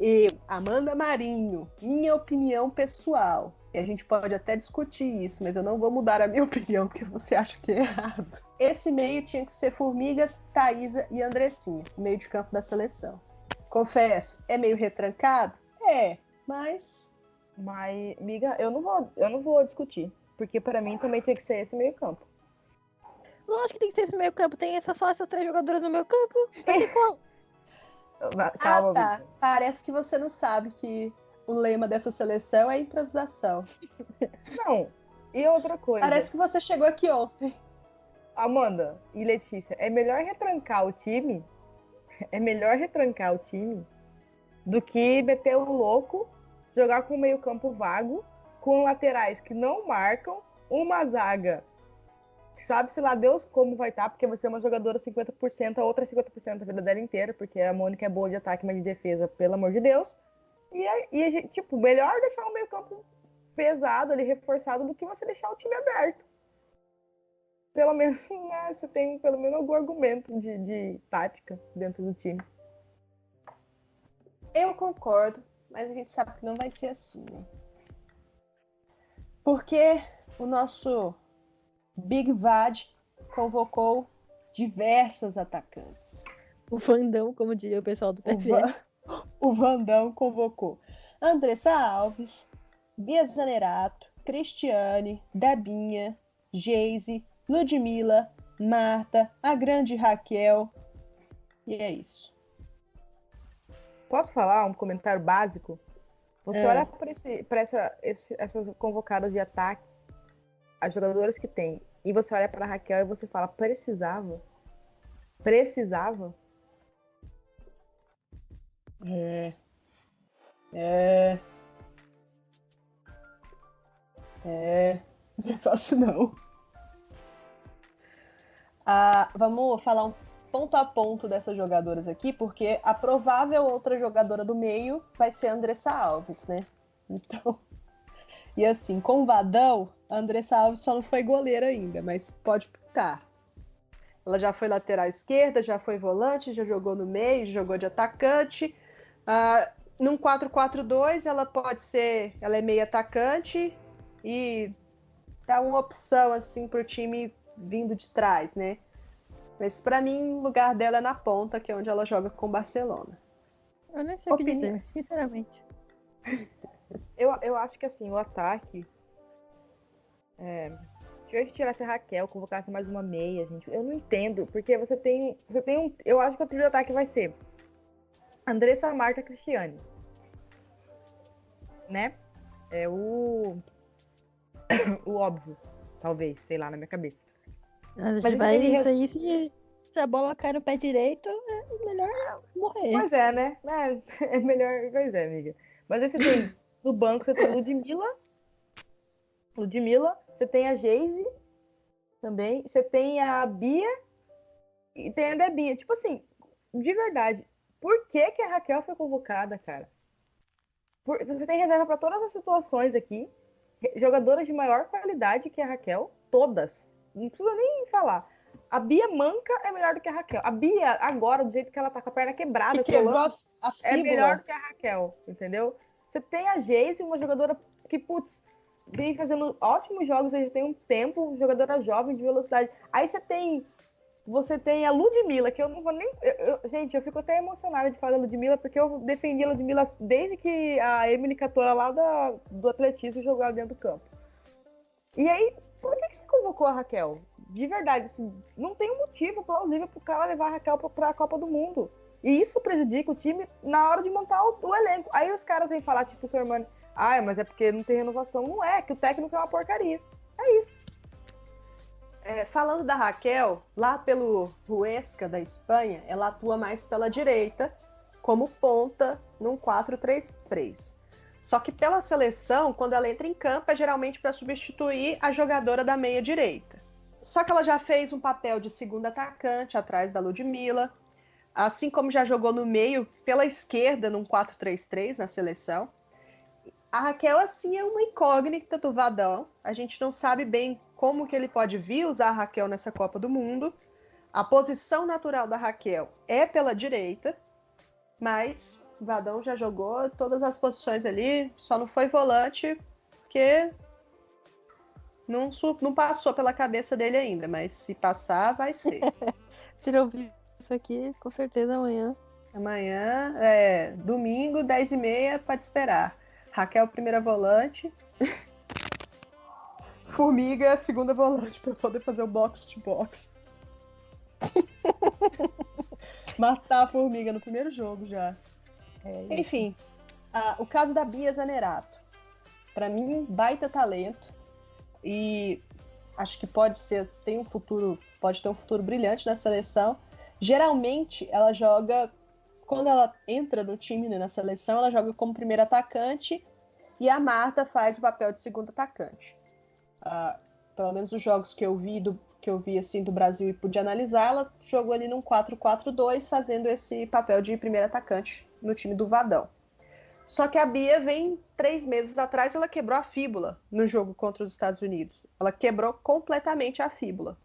Amanda Marinho, minha opinião pessoal, e a gente pode até discutir isso, mas eu não vou mudar a minha opinião, porque você acha que é errado. Esse meio tinha que ser Formiga, Thaísa e Andressinha, meio de campo da seleção. Confesso, é meio retrancado? Mas... Mas, amiga, eu não vou discutir, porque para mim também tinha que ser esse meio campo. Lógico que tem que ser esse meio campo. Tem só essas 3 jogadoras no meio campo. Vai ser qual? Calma, tá. Parece que você não sabe que o lema dessa seleção é improvisação. Não. E outra coisa. Parece que você chegou aqui ontem. Amanda e Letícia, é melhor retrancar o time do que meter o louco, jogar com o meio campo vago, com laterais que não marcam, uma zaga que sabe-se lá Deus como vai estar, porque você é uma jogadora 50%, a outra 50% da vida dela inteira, porque a Mônica é boa de ataque, mas de defesa, pelo amor de Deus. E a gente, melhor deixar o meio campo pesado ali, reforçado, do que você deixar o time aberto. Pelo menos, né, você tem pelo menos algum argumento de tática dentro do time. Eu concordo, mas a gente sabe que não vai ser assim, né? Porque o nosso Big Vad convocou diversas atacantes. O Vandão, como diria o pessoal do PFL. O Vandão convocou Andressa Alves, Bia Zanerato, Cristiane, Debinha, Geise, Ludmilla, Marta, a grande Raquel. E é isso. Posso falar um comentário básico? Você olha para essas convocadas de ataque, as jogadoras que tem, e você olha para a Raquel e você fala, precisava? Não é fácil não. Vamos falar um ponto a ponto dessas jogadoras aqui, porque a provável outra jogadora do meio vai ser a Andressa Alves, né? Então, e assim, com o Vadão, a Andressa Alves só não foi goleira ainda, mas pode pintar. Ela já foi lateral esquerda, já foi volante, já jogou no meio, já jogou de atacante. Num 4-4-2, ela é meio atacante e dá uma opção assim pro time vindo de trás, né? Mas pra mim, o lugar dela é na ponta, que é onde ela joga com o Barcelona. Eu nem sei o que dizer, sinceramente. Eu acho que assim, o ataque... Se eu tirasse a Raquel, convocasse mais uma meia, gente, eu não entendo, porque você tem eu acho que o trio de ataque vai ser Andressa, Marta, Cristiane. Né? É o óbvio, talvez, sei lá, na minha cabeça. Mas vai isso aí, se a bola cai no pé direito, é melhor morrer. Pois é, né? É melhor, pois é, amiga. Mas aí você tem, no banco, você tem Ludmilla, você tem a Geise também. Você tem a Bia e tem a Debinha. Tipo assim, de verdade, por que a Raquel foi convocada, cara? Você tem reserva para todas as situações aqui. Jogadoras de maior qualidade que a Raquel, todas. Não precisa nem falar. A Bia manca é melhor do que a Raquel. A Bia, agora, do jeito que ela tá com a perna quebrada, Que quebrou a é fíbula. melhor do que a Raquel, entendeu? Você tem a Geise, uma jogadora que, putz, vem fazendo ótimos jogos, já tem um tempo, jogadora jovem de velocidade. Aí você tem a Ludmilla, que eu não vou nem... gente, eu fico até emocionada de falar da Ludmilla, porque eu defendi a Ludmilla desde que a Emily catou ela lá do atletismo jogou ela dentro do campo. E aí, por que você convocou a Raquel? De verdade, assim, não tem um motivo plausível pro cara levar a Raquel pra Copa do Mundo. E isso prejudica o time na hora de montar o elenco. Aí os caras vêm falar, tipo, o seu irmão, mas é porque não tem renovação. Não é, que o técnico é uma porcaria. É isso. Falando da Raquel, lá pelo Huesca da Espanha, ela atua mais pela direita, como ponta, num 4-3-3. Só que pela seleção, quando ela entra em campo, é geralmente para substituir a jogadora da meia direita. Só que ela já fez um papel de segunda atacante, atrás da Ludmilla, assim como já jogou no meio, pela esquerda, num 4-3-3 na seleção. A Raquel, assim, é uma incógnita do Vadão. A gente não sabe bem como que ele pode vir usar a Raquel nessa Copa do Mundo. A posição natural da Raquel é pela direita, mas o Vadão já jogou todas as posições ali, só não foi volante, porque não passou pela cabeça dele ainda, mas se passar, vai ser. Se eu ouvir isso aqui, com certeza amanhã. Amanhã, domingo, 10h30, pode esperar. Raquel, primeira volante. Formiga, segunda volante, para poder fazer o box-to-box. Matar a Formiga no primeiro jogo já. Enfim, o caso da Bia Zanerato. Para mim, baita talento. E acho que pode ter um futuro brilhante na seleção. Geralmente, ela joga... Quando ela entra no time, né, na seleção, ela joga como primeira atacante e a Marta faz o papel de segunda atacante. Pelo menos os jogos que eu vi assim, do Brasil e pude analisar, ela jogou ali num 4-4-2, fazendo esse papel de primeira atacante no time do Vadão. Só que a Bia vem 3 meses atrás, ela quebrou a fíbula no jogo contra os Estados Unidos. Ela quebrou completamente a fíbula.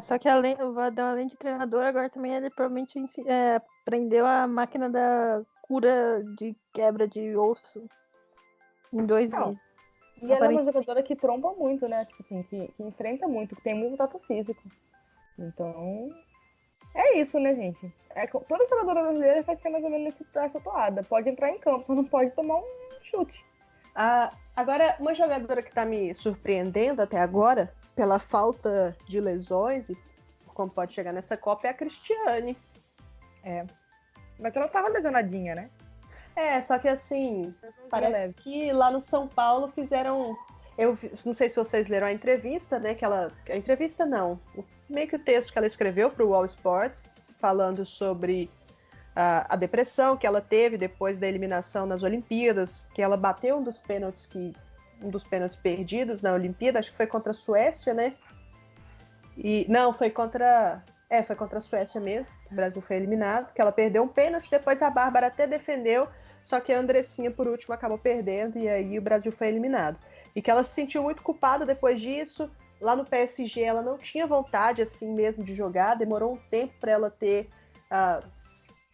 Só que o Vadão, além de treinador, agora também ele provavelmente aprendeu a máquina da cura de quebra de osso em 2 meses. E ela é uma jogadora que tromba muito, né? Tipo assim, que enfrenta muito, que tem muito tato físico. Então, é isso, né, gente? Toda jogadora brasileira vai ser mais ou menos nessa toada. Pode entrar em campo, só não pode tomar um chute. Agora, uma jogadora que tá me surpreendendo até agora, pela falta de lesões e como pode chegar nessa Copa, é a Cristiane. Mas ela tava lesionadinha, né? Só que assim, parece que lá no São Paulo fizeram... Eu não sei se vocês leram a entrevista, né? A entrevista não, meio que o texto que ela escreveu para o All Sports, falando sobre a depressão que ela teve depois da eliminação nas Olimpíadas, que ela bateu um dos pênaltis perdidos na Olimpíada, acho que foi contra a Suécia, né? Foi contra a Suécia mesmo, o Brasil foi eliminado, que ela perdeu um pênalti, depois a Bárbara até defendeu, só que a Andressinha, por último, acabou perdendo, e aí o Brasil foi eliminado. E que ela se sentiu muito culpada depois disso. Lá no PSG, ela não tinha vontade, assim mesmo, de jogar, demorou um tempo para ela ter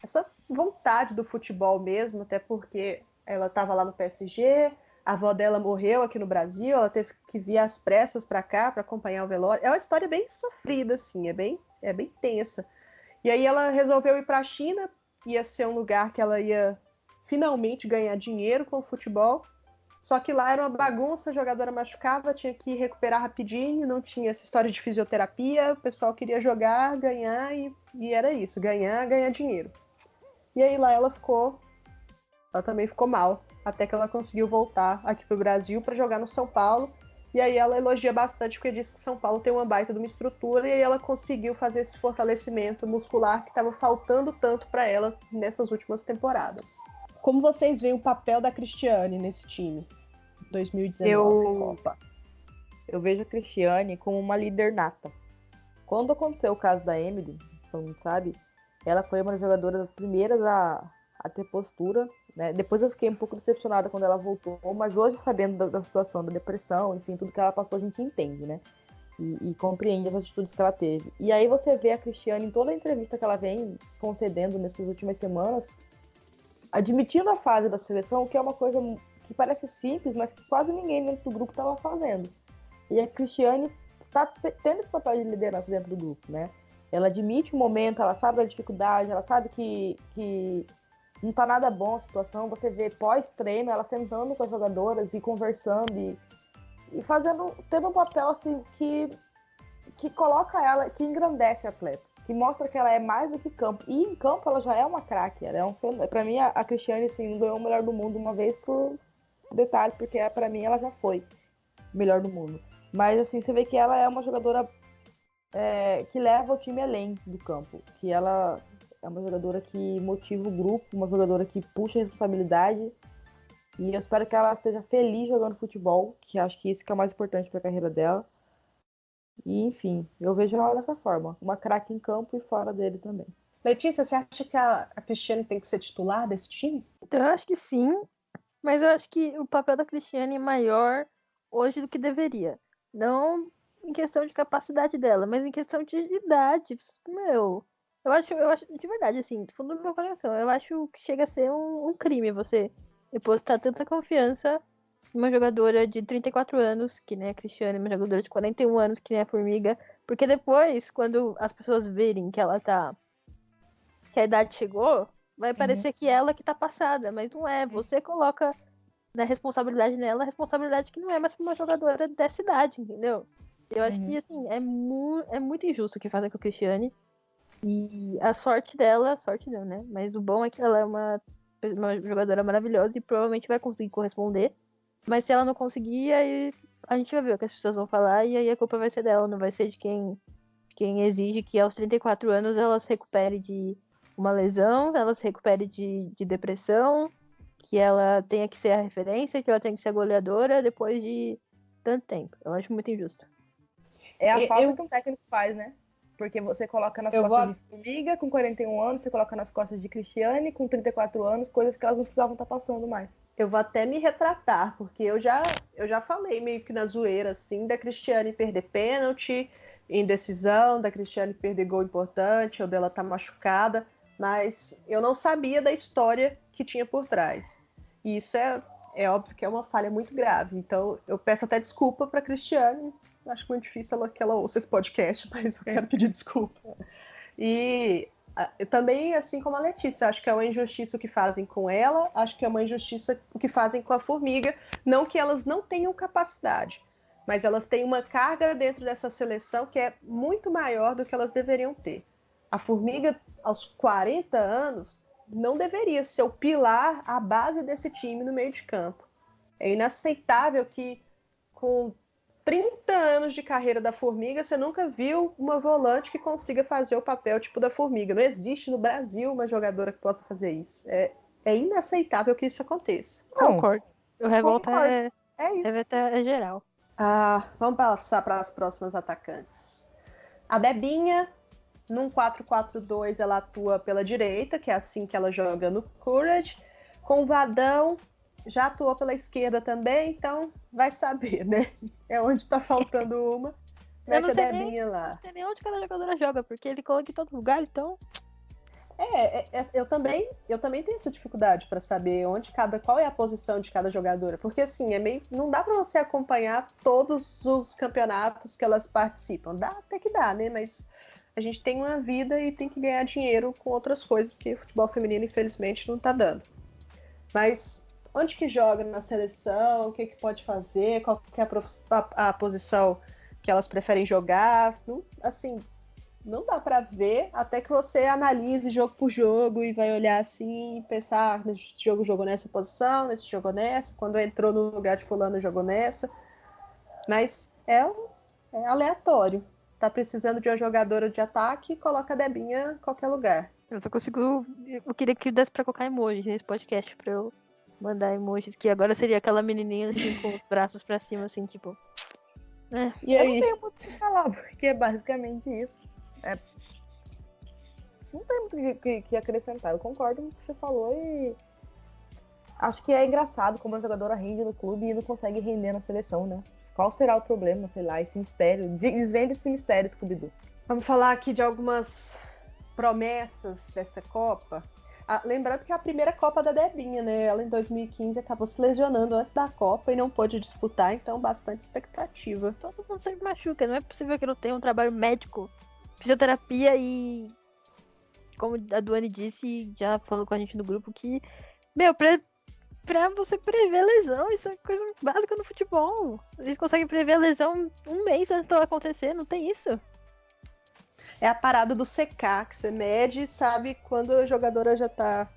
essa vontade do futebol mesmo, até porque ela estava lá no PSG, a avó dela morreu aqui no Brasil, ela teve que vir às pressas para cá para acompanhar o velório. É uma história bem sofrida, assim, é bem tensa. E aí ela resolveu ir para a China, ia ser um lugar que ela ia finalmente ganhar dinheiro com o futebol, só que lá era uma bagunça, a jogadora machucava, tinha que recuperar rapidinho, não tinha essa história de fisioterapia, o pessoal queria jogar, ganhar, e era isso, ganhar dinheiro. E aí lá ela também ficou mal, até que ela conseguiu voltar aqui pro Brasil para jogar no São Paulo, e aí ela elogia bastante, porque diz que o São Paulo tem uma baita de uma estrutura, e aí ela conseguiu fazer esse fortalecimento muscular que estava faltando tanto para ela nessas últimas temporadas. Como vocês veem o papel da Cristiane nesse time? 2019 Copa. Eu vejo a Cristiane como uma líder nata. Quando aconteceu o caso da Emily, todo mundo sabe, ela foi uma das jogadoras das primeiras a ter postura, né? Depois eu fiquei um pouco decepcionada quando ela voltou, mas hoje, sabendo da situação da depressão, enfim, tudo que ela passou, a gente entende, né? E compreende as atitudes que ela teve. E aí você vê a Cristiane em toda a entrevista que ela vem concedendo nessas últimas semanas, admitindo a fase da seleção, que é uma coisa que parece simples, mas que quase ninguém dentro do grupo estava fazendo. E a Cristiane está tendo esse papel de liderança dentro do grupo, né? Ela admite o momento, ela sabe da dificuldade, ela sabe que não está nada bom a situação. Você vê pós-treino ela sentando com as jogadoras e conversando e fazendo, tendo um papel assim que coloca ela, que engrandece a atleta, que mostra que ela é mais do que campo. E em campo ela já é uma craque, ela é um fenômeno. Pra mim a Cristiane assim, ganhou o melhor do mundo uma vez por detalhe, porque pra mim ela já foi melhor do mundo. Mas assim, você vê que ela é uma jogadora que leva o time além do campo, que ela é uma jogadora que motiva o grupo, uma jogadora que puxa a responsabilidade. E eu espero que ela esteja feliz jogando futebol, que acho que isso que é o mais importante para a carreira dela. E, enfim, eu vejo ela dessa forma. Uma craque em campo e fora dele também. Letícia, você acha que a Cristiane tem que ser titular desse time? Então, eu acho que sim, mas eu acho que o papel da Cristiane é maior hoje do que deveria. Não em questão de capacidade dela, mas em questão de idade. Meu, eu acho de verdade, assim, do fundo do meu coração, eu acho que chega a ser um crime você depositar tanta confiança em uma jogadora de 34 anos, que nem a Cristiane, uma jogadora de 41 anos, que nem a Formiga, porque depois, quando as pessoas verem que ela tá, que a idade chegou, vai parecer que ela que tá passada, mas não é. Você coloca na responsabilidade nela, a responsabilidade que não é mais pra uma jogadora dessa idade, entendeu? Eu acho que, assim, é muito injusto o que fazem com a Cristiane. E a sorte dela, sorte não, né? Mas o bom é que ela é uma jogadora maravilhosa e provavelmente vai conseguir corresponder. Mas se ela não conseguir, aí a gente vai ver o que as pessoas vão falar e aí a culpa vai ser dela, não vai ser de quem exige que aos 34 anos ela se recupere de uma lesão, ela se recupere de depressão, que ela tenha que ser a referência, que ela tenha que ser a goleadora depois de tanto tempo. Eu acho muito injusto. É a falta que um técnico faz, né? Porque você coloca nas costas de Formiga com 41 anos, você coloca nas costas de Cristiane com 34 anos, coisas que elas não precisavam estar passando mais. Eu vou até me retratar, porque eu já falei meio que na zoeira, assim, da Cristiane perder pênalti, indecisão, da Cristiane perder gol importante, ou dela estar machucada, mas eu não sabia da história que tinha por trás. E isso é óbvio que é uma falha muito grave. Então eu peço até desculpa para a Cristiane. Acho muito difícil que ela ouça esse podcast, mas eu quero pedir desculpa. E eu também, assim como a Letícia, acho que é uma injustiça o que fazem com ela, acho que é uma injustiça o que fazem com a Formiga. Não que elas não tenham capacidade, mas elas têm uma carga dentro dessa seleção que é muito maior do que elas deveriam ter. A Formiga, aos 40 anos, não deveria ser o pilar, a base desse time no meio de campo. É inaceitável que com 30 anos de carreira da Formiga, você nunca viu uma volante que consiga fazer o papel tipo da Formiga. Não existe no Brasil uma jogadora que possa fazer isso. É inaceitável que isso aconteça. Concordo. O revolta isso. Revolta é geral. Vamos passar para as próximas atacantes. A Debinha, num 4-4-2, ela atua pela direita, que é assim que ela joga no Courage. Com o Vadão, já atuou pela esquerda também, então vai saber, né? É onde tá faltando uma. Mete a Debinha lá. Não sei nem onde cada jogadora joga, porque ele coloca em todo lugar, então... Eu também tenho essa dificuldade para saber qual é a posição de cada jogadora, porque assim, não dá para você acompanhar todos os campeonatos que elas participam. Dá até que dá, né? Mas a gente tem uma vida e tem que ganhar dinheiro com outras coisas, porque o futebol feminino, infelizmente, não tá dando. Mas onde que joga na seleção, o que pode fazer, qual que é a posição que elas preferem jogar, assim, não dá pra ver até que você analise jogo por jogo e vai olhar assim e pensar, nesse jogo jogou nessa posição, nesse jogou nessa, quando entrou no lugar de fulano jogou nessa, mas é aleatório. Tá precisando de uma jogadora de ataque, coloca a Debinha em qualquer lugar. Eu queria que desse pra colocar emojis nesse podcast pra eu mandar emojis, que agora seria aquela menininha assim com os braços pra cima, assim, tipo... E Eu não aí? tenho muito o que falar, porque é basicamente isso. Não tem muito o que acrescentar. Eu concordo com o que você falou e acho que é engraçado como a jogadora rende no clube e não consegue render na seleção, né? Qual será o problema, sei lá, esse mistério? Desvende esse mistério, Scooby-Doo. Vamos falar aqui de algumas promessas dessa Copa. Lembrando que é a primeira Copa da Debinha, né? Ela em 2015 acabou se lesionando antes da Copa e não pôde disputar, então bastante expectativa. Todo mundo sempre machuca, não é possível que não tenha um trabalho médico, fisioterapia e, como a Duane disse, já falou com a gente no grupo, que, pra você prever lesão, isso é coisa básica no futebol. Eles conseguem prever a lesão um mês antes dela acontecer, não tem isso. É a parada do secar, que você mede e sabe quando a jogadora já tá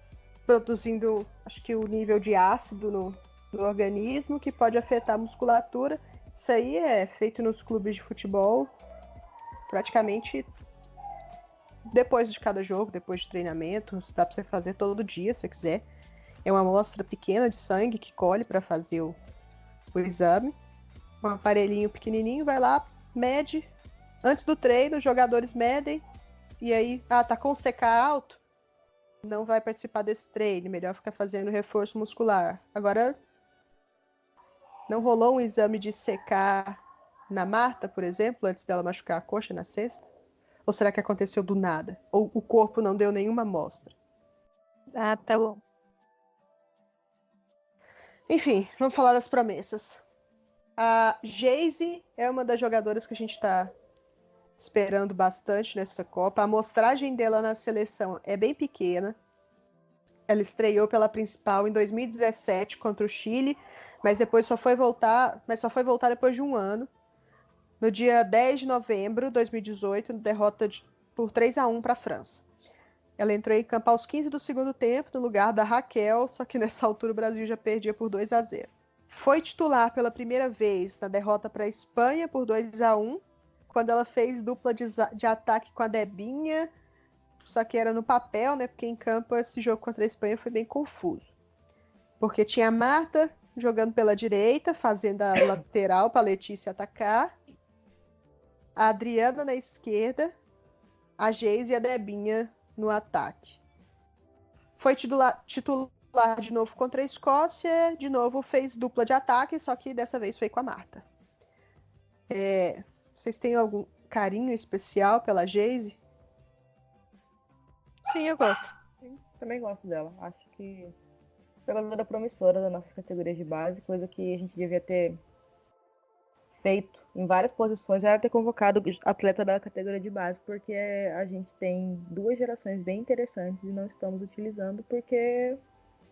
produzindo, acho que o nível de ácido no organismo, que pode afetar a musculatura. Isso aí é feito nos clubes de futebol praticamente depois de cada jogo, depois de treinamento. Dá pra você fazer todo dia, se você quiser. É uma amostra pequena de sangue que colhe para fazer o exame. Um aparelhinho pequenininho, vai lá, mede. Antes do treino, os jogadores medem. E aí, tá com CK alto? Não vai participar desse treino. Melhor ficar fazendo reforço muscular. Agora, não rolou um exame de CK na Marta, por exemplo, antes dela machucar a coxa na sexta? Ou será que aconteceu do nada? Ou o corpo não deu nenhuma amostra? Ah, tá bom. Enfim, vamos falar das promessas. A Geise é uma das jogadoras que a gente tá esperando bastante nessa Copa. A amostragem dela na seleção é bem pequena. Ela estreou pela principal em 2017 contra o Chile, mas depois só foi voltar depois de um ano. No dia 10 de novembro de 2018, derrota por 3-1 para a França. Ela entrou em campo aos 15 do segundo tempo, no lugar da Raquel, só que nessa altura o Brasil já perdia por 2-0. Foi titular pela primeira vez na derrota para a Espanha por 2-1, quando ela fez dupla de ataque com a Debinha, só que era no papel, né? Porque em campo esse jogo contra a Espanha foi bem confuso. Porque tinha a Marta jogando pela direita, fazendo a lateral para a Letícia atacar, a Adriana na esquerda, a Geise e a Debinha no ataque. Foi titular de novo contra a Escócia, de novo fez dupla de ataque, só que dessa vez foi com a Marta. Vocês têm algum carinho especial pela Geise? Sim, eu gosto. Sim, também gosto dela. Acho que jogadora promissora da nossa categoria de base, coisa que a gente devia ter feito em várias posições, era ter convocado atleta da categoria de base, porque a gente tem duas gerações bem interessantes e não estamos utilizando porque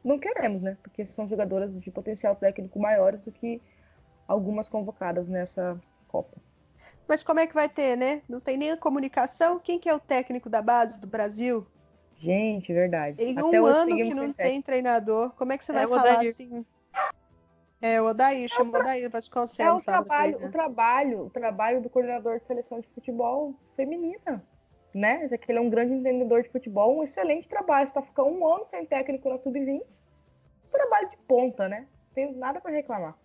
não queremos, né? Porque são jogadoras de potencial técnico maiores do que algumas convocadas nessa Copa. Mas como é que vai ter, né? Não tem nem a comunicação. Quem que é o técnico da base do Brasil? Gente, verdade. Tem Até um hoje ano seguimos que não sem tem treinador. Como é que você vai o falar Odair. assim? O Odair, chama o Odair Vasconcelos. É o lá pra treinar. trabalho do coordenador de seleção de futebol feminina, né? Já que ele é um grande entendedor de futebol, um excelente trabalho. Você tá ficando um ano sem técnico na Sub-20, trabalho de ponta, né? Não tenho nada para reclamar.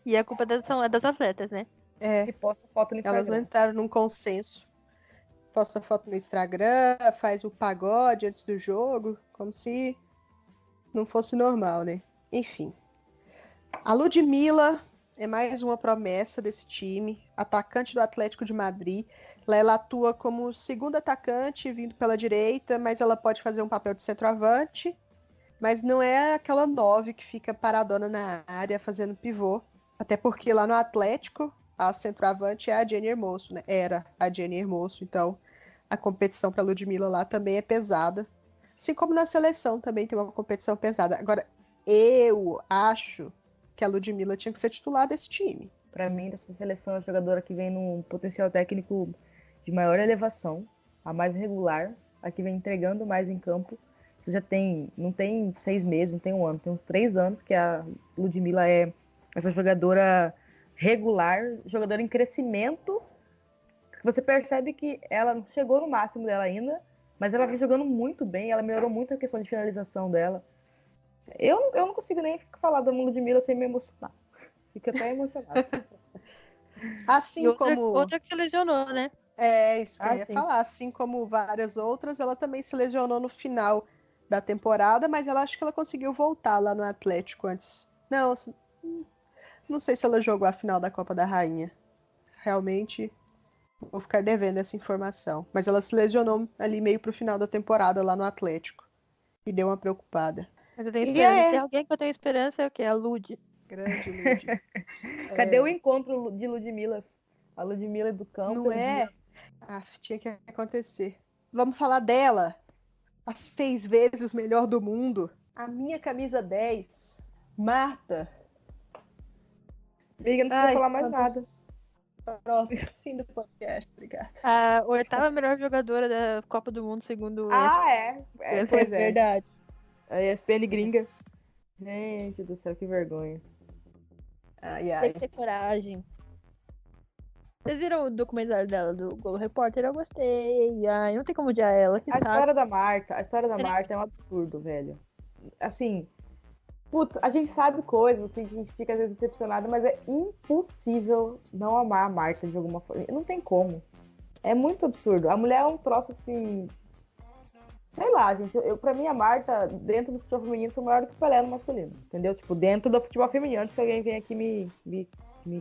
E a culpa é das atletas, né? E posta foto no Elas não Instagram. entraram num consenso. Posta foto no Instagram, faz o pagode antes do jogo, como se não fosse normal, né? Enfim. A Ludmilla é mais uma promessa desse time, atacante do Atlético de Madrid. Ela atua como segunda atacante, vindo pela direita, mas ela pode fazer um papel de centroavante. Mas não é aquela 9 que fica paradona na área fazendo pivô. Até porque lá no Atlético, a centroavante é a Jenny Hermoso, né? Era a Jenny Hermoso, então a competição para a Ludmilla lá também é pesada. Assim como na seleção também tem uma competição pesada. Agora, eu acho que a Ludmilla tinha que ser titular desse time. Para mim, essa seleção é a jogadora que vem num potencial técnico de maior elevação, a mais regular, a que vem entregando mais em campo. Isso já não tem 6 meses, não tem um ano, tem uns 3 anos que a Ludmilla é essa jogadora regular, jogadora em crescimento. Você percebe que ela não chegou no máximo dela ainda, mas ela vem jogando muito bem, ela melhorou muito a questão de finalização dela. Eu não consigo nem falar da Ludmilla sem me emocionar. Fico até emocionada. Assim E outra, como. outra que se lesionou, né? É, isso que eu Ah, ia sim. falar. Assim como várias outras, ela também se lesionou no final da temporada, mas ela acho que ela conseguiu voltar lá no Atlético antes. Não sei se ela jogou a final da Copa da Rainha. Realmente, vou ficar devendo essa informação. Mas ela se lesionou ali meio pro final da temporada lá no Atlético. E deu uma preocupada. Mas eu tenho E esperança. Tem é, alguém que eu tenho esperança, é o quê? A Lud. grande Lud. Cadê o encontro de Ludmilas? A Ludmilla do campo. Não é? Ah, tinha que acontecer. Vamos falar dela. A 6 vezes melhor do mundo. A minha camisa 10. Marta. Amiga, não precisa Ai, falar mais nada. pronto. Fim do podcast. Obrigada. A 8ª melhor jogadora da Copa do Mundo, segundo o Ah, é. É Pois é. verdade. A ESPN gringa. Gente do céu, que vergonha. Ai, Tem ai. que ter coragem. Vocês viram o documentário dela, do Globo Repórter? Eu gostei. Ai, não tem como odiar ela, que A sabe. história da Marta é um absurdo, velho. Assim, putz, a gente sabe coisas, assim, que a gente fica às vezes decepcionada, mas é impossível não amar a Marta de alguma forma. Não tem como. É muito absurdo. A mulher é um troço, assim... Sei lá, gente. Pra mim, a Marta, dentro do futebol feminino, foi maior do que o Pelé no masculino. Entendeu? Tipo, dentro do futebol feminino, antes que alguém venha aqui me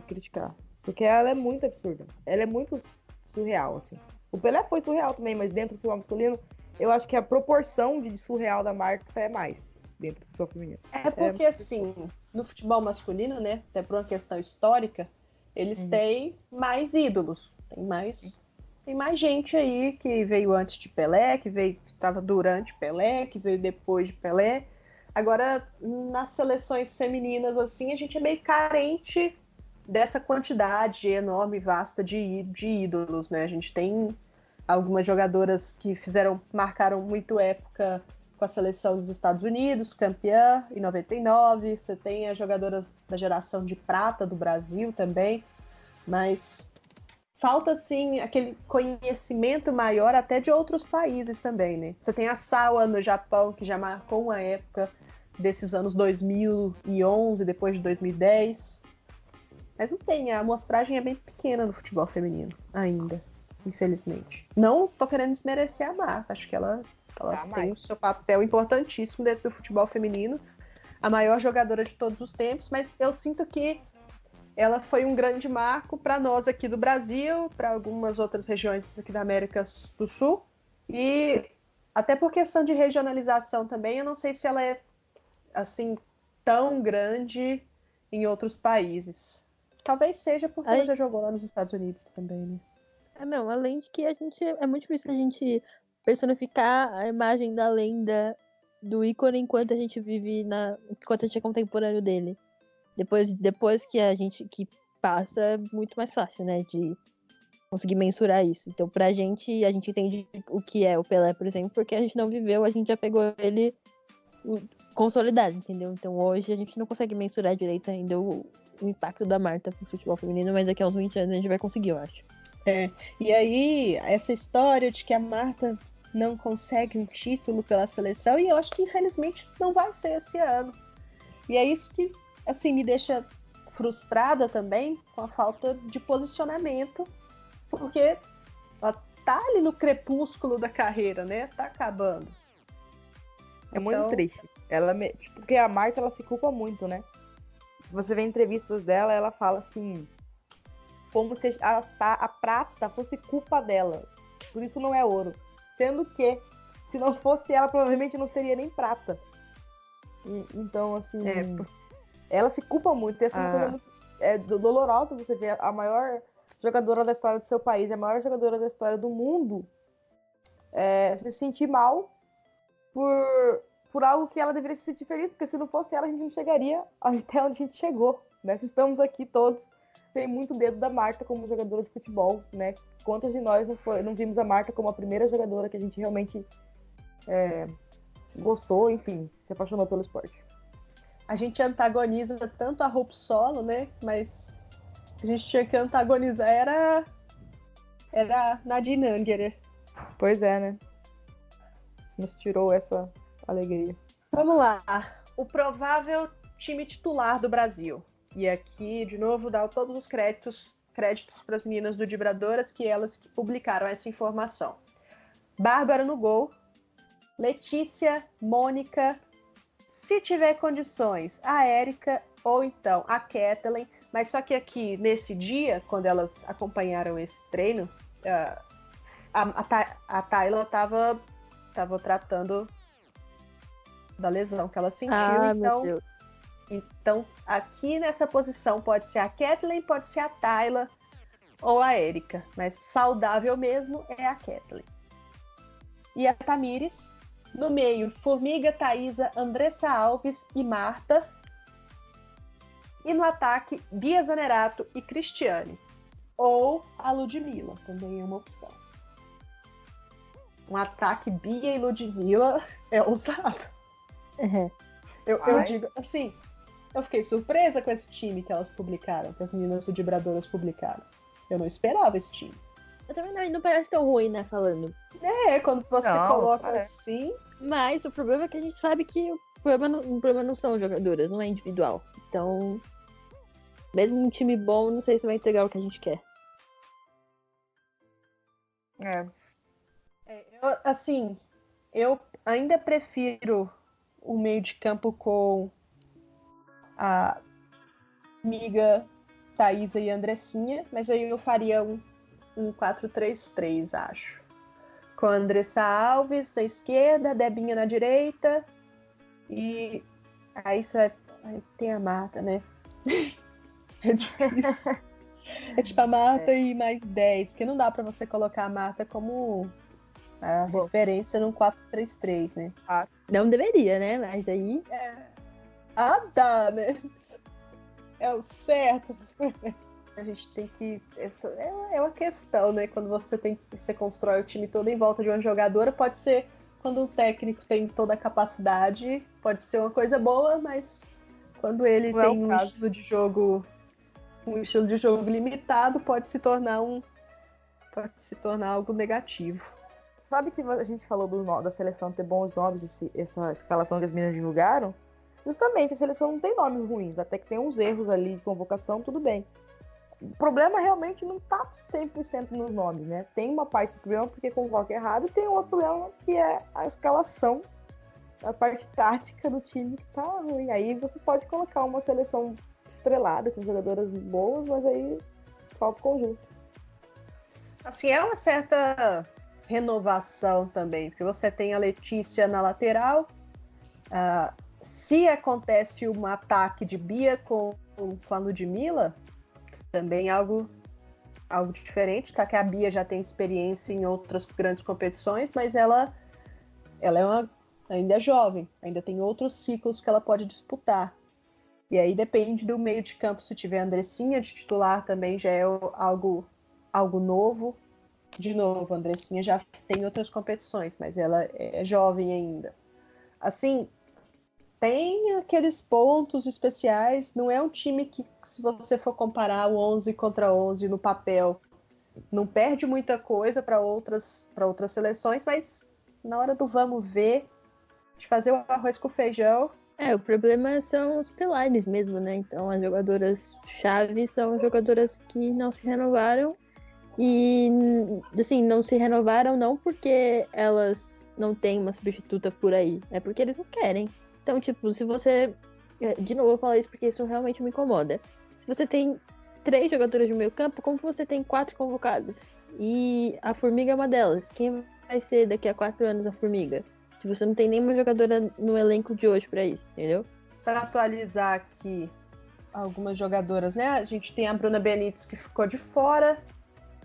criticar. Porque ela é muito absurda. Ela é muito surreal, assim. O Pelé foi surreal também, mas dentro do futebol masculino, eu acho que a proporção de surreal da Marta é mais dentro do futebol feminino. É porque, assim, no futebol masculino, né, até por uma questão histórica, eles têm mais ídolos. Tem mais gente aí que veio antes de Pelé, que estava durante Pelé, que veio depois de Pelé. Agora, nas seleções femininas, assim, a gente é meio carente dessa quantidade enorme e vasta de ídolos, né? A gente tem algumas jogadoras que marcaram muito época com a seleção dos Estados Unidos, campeã em 99. Você tem as jogadoras da geração de prata do Brasil também, mas falta, assim, aquele conhecimento maior até de outros países também, né? Você tem a Sawa no Japão, que já marcou uma época desses anos 2011, depois de 2010. Mas não tem, a amostragem é bem pequena no futebol feminino, ainda, infelizmente. Não tô querendo desmerecer a Marta, acho que ela tem o seu papel importantíssimo dentro do futebol feminino, a maior jogadora de todos os tempos, mas eu sinto que ela foi um grande marco para nós aqui do Brasil, para algumas outras regiões aqui da América do Sul, e até por questão de regionalização também, eu não sei se ela é, assim, tão grande em outros países. Talvez seja porque ela já jogou lá nos Estados Unidos também, né? Não, além de que é muito difícil a gente personificar a imagem da lenda do ícone enquanto a gente vive enquanto a gente é contemporâneo dele. Depois que a gente passa, é muito mais fácil, né, de conseguir mensurar isso. Então, a gente entende o que é o Pelé, por exemplo, porque a gente não viveu, a gente já pegou ele consolidado, entendeu? Então, hoje a gente não consegue mensurar direito ainda o impacto da Marta pro futebol feminino, mas daqui a uns 20 anos a gente vai conseguir, eu acho. E aí, essa história de que a Marta não consegue um título pela seleção, e eu acho que infelizmente não vai ser esse ano. E é isso que, assim, me deixa frustrada também com a falta de posicionamento, porque ela tá ali no crepúsculo da carreira, né? Tá acabando. É muito triste. Porque a Marta, ela se culpa muito, né? Se você vê entrevistas dela, ela fala assim, como se a prata fosse culpa dela. Por isso não é ouro. Sendo que, se não fosse ela, provavelmente não seria nem prata. Então, assim, ela se culpa muito. E essa é uma coisa muito dolorosa você ver a maior jogadora da história do seu país, a maior jogadora da história do mundo, se sentir mal por algo que ela deveria se sentir feliz, porque se não fosse ela, a gente não chegaria até onde a gente chegou, né? Estamos aqui todos, tem muito dedo da Marta como jogadora de futebol, né? Quantos de nós não vimos a Marta como a primeira jogadora que a gente realmente gostou, enfim, se apaixonou pelo esporte. A gente antagoniza tanto a Hope Solo, né? Mas a gente tinha que antagonizar era Nadine Angerer. Pois é, né? Nos tirou essa alegria. Vamos lá. O provável time titular do Brasil. E aqui, de novo, dar todos os créditos créditos para as meninas do Dibradoras, que elas que publicaram essa informação. Bárbara no gol, Letícia, Mônica, se tiver condições, a Érica ou então a Kathleen, mas só que aqui, nesse dia, quando elas acompanharam esse treino, a Tayla estava tratando da lesão que ela sentiu, meu Deus. Então, aqui nessa posição pode ser a Kathleen, pode ser a Tayla ou a Érica, mas saudável mesmo é a Kathleen. E a Tamires, no meio, Formiga, Thaísa, Andressa Alves e Marta. E no ataque, Bia Zanerato e Cristiane. Ou a Ludmilla, também é uma opção. Um ataque Bia e Ludmilla é ousado. Eu digo, assim, eu fiquei surpresa com esse time que elas publicaram, que as meninas do Dibradoras publicaram. Eu não esperava esse time. Eu também não parece tão ruim, né, falando. Quando você coloca assim... Mas o problema é que a gente sabe que o problema não são jogadoras, não é individual. Então, mesmo um time bom, não sei se vai entregar o que a gente quer. Eu ainda prefiro o meio de campo com a Miga, Thaísa e Andressinha, mas aí eu faria um 4-3-3, acho. Com a Andressa Alves na esquerda, Debinha na direita e aí tem a Marta, né? É difícil. É tipo a Marta e mais 10, porque não dá pra você colocar a Marta como a referência num 4-3-3, né? Não deveria, né? Mas aí... dá, né? É o certo. A gente tem que... Essa é uma questão, né? Quando você constrói o time todo em volta de uma jogadora, pode ser, quando o técnico tem toda a capacidade, pode ser uma coisa boa, mas quando ele tem um estilo de jogo limitado, pode se tornar algo negativo. Sabe que a gente falou da seleção ter bons nomes, essa escalação que as meninas divulgaram? Justamente, a seleção não tem nomes ruins, até que tem uns erros ali de convocação, tudo bem. O problema realmente não tá 100% nos nomes, né? Tem uma parte do problema porque convoca errado e tem outro problema que é a escalação, a parte tática do time que tá ruim. Aí você pode colocar uma seleção estrelada, com jogadoras boas, mas aí falta o conjunto. Assim, é uma certa renovação também, porque você tem a Letícia na lateral, se acontece um ataque de Bia com a Ludmilla, também algo diferente, tá? Que a Bia já tem experiência em outras grandes competições, mas ela ainda é jovem, ainda tem outros ciclos que ela pode disputar. E aí depende do meio de campo, se tiver a Andressinha de titular também já é algo novo. De novo, a Andressinha já tem outras competições, mas ela é jovem ainda. Assim, tem aqueles pontos especiais, não é um time que, se você for comparar o 11 contra 11 no papel, não perde muita coisa para outras seleções, mas na hora do vamos ver, de fazer o arroz com feijão... O problema são os pilares mesmo, né? Então, as jogadoras-chave são jogadoras que não se renovaram e, assim, não se renovaram não porque elas não têm uma substituta por aí, é porque eles não querem. Então, tipo, se você... De novo, eu vou falar isso porque isso realmente me incomoda. Se você tem 3 jogadoras de meio campo, como você tem 4 convocadas? E a Formiga é uma delas. Quem vai ser daqui a 4 anos a Formiga? Se você não tem nenhuma jogadora no elenco de hoje pra isso, entendeu? Para atualizar aqui algumas jogadoras, né? A gente tem a Bruna Benítez, que ficou de fora,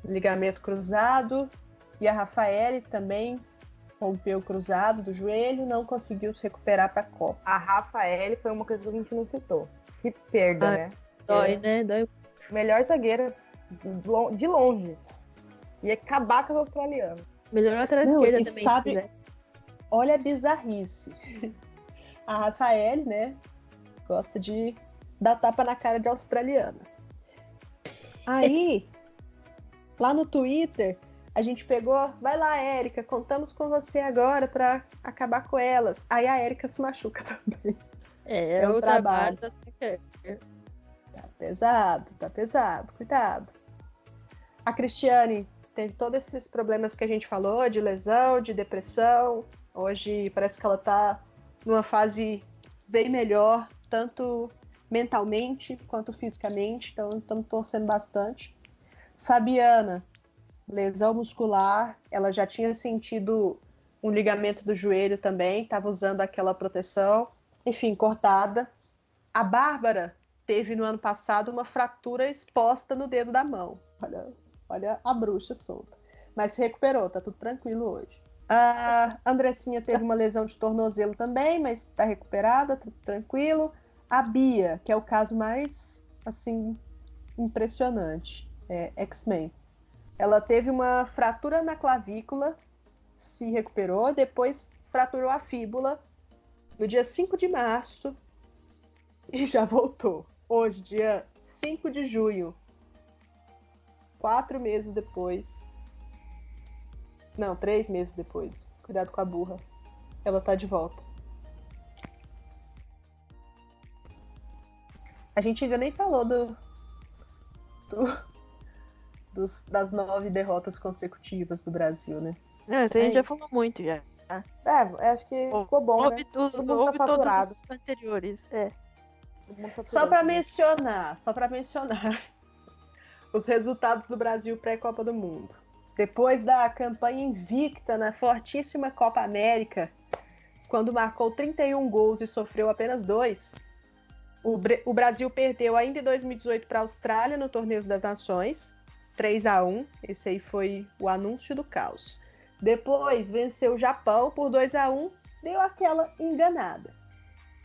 ligamento cruzado, e a Rafaele também rompeu o cruzado do joelho, não conseguiu se recuperar para a Copa. A Rafaele foi uma coisa que a gente não citou. Que perda, né? Dói, né? Dói. Melhor zagueira de longe. Ia acabar com os australianos. Melhor lateral esquerda também. Sabe, né? Olha a bizarrice. A Rafaele, né, gosta de dar tapa na cara de australiana. Aí, lá no Twitter, a gente pegou, vai lá, Érica, contamos com você agora para acabar com elas. Aí a Érica se machuca também. É o trabalho. Tá pesado, cuidado. A Cristiane teve todos esses problemas que a gente falou, de lesão, de depressão. Hoje parece que ela tá numa fase bem melhor, tanto mentalmente quanto fisicamente, então estamos torcendo bastante. Fabiana, lesão muscular, ela já tinha sentido um ligamento do joelho também, estava usando aquela proteção, enfim, cortada. A Bárbara teve no ano passado uma fratura exposta no dedo da mão. Olha a bruxa solta. Mas se recuperou, tá tudo tranquilo hoje. A Andressinha teve uma lesão de tornozelo também, mas está recuperada, tudo tranquilo. A Bia, que é o caso mais, assim, impressionante, X-Men. Ela teve uma fratura na clavícula, se recuperou, depois fraturou a fíbula no dia 5 de março e já voltou. Hoje, dia 5 de junho, 4 meses depois. Não, 3 meses depois. Cuidado com a burra. Ela tá de volta. A gente ainda nem falou das 9 derrotas consecutivas do Brasil, né? Não, isso a gente já falou muito já. Acho que ficou bom, Houve, né? todos os anteriores. Só para mencionar os resultados do Brasil pré-Copa do Mundo. Depois da campanha invicta na fortíssima Copa América, quando marcou 31 gols e sofreu apenas 2, o Brasil perdeu ainda em 2018 para a Austrália no Torneio das Nações, 3-1. Esse aí foi o anúncio do caos. Depois venceu o Japão por 2-1, deu aquela enganada.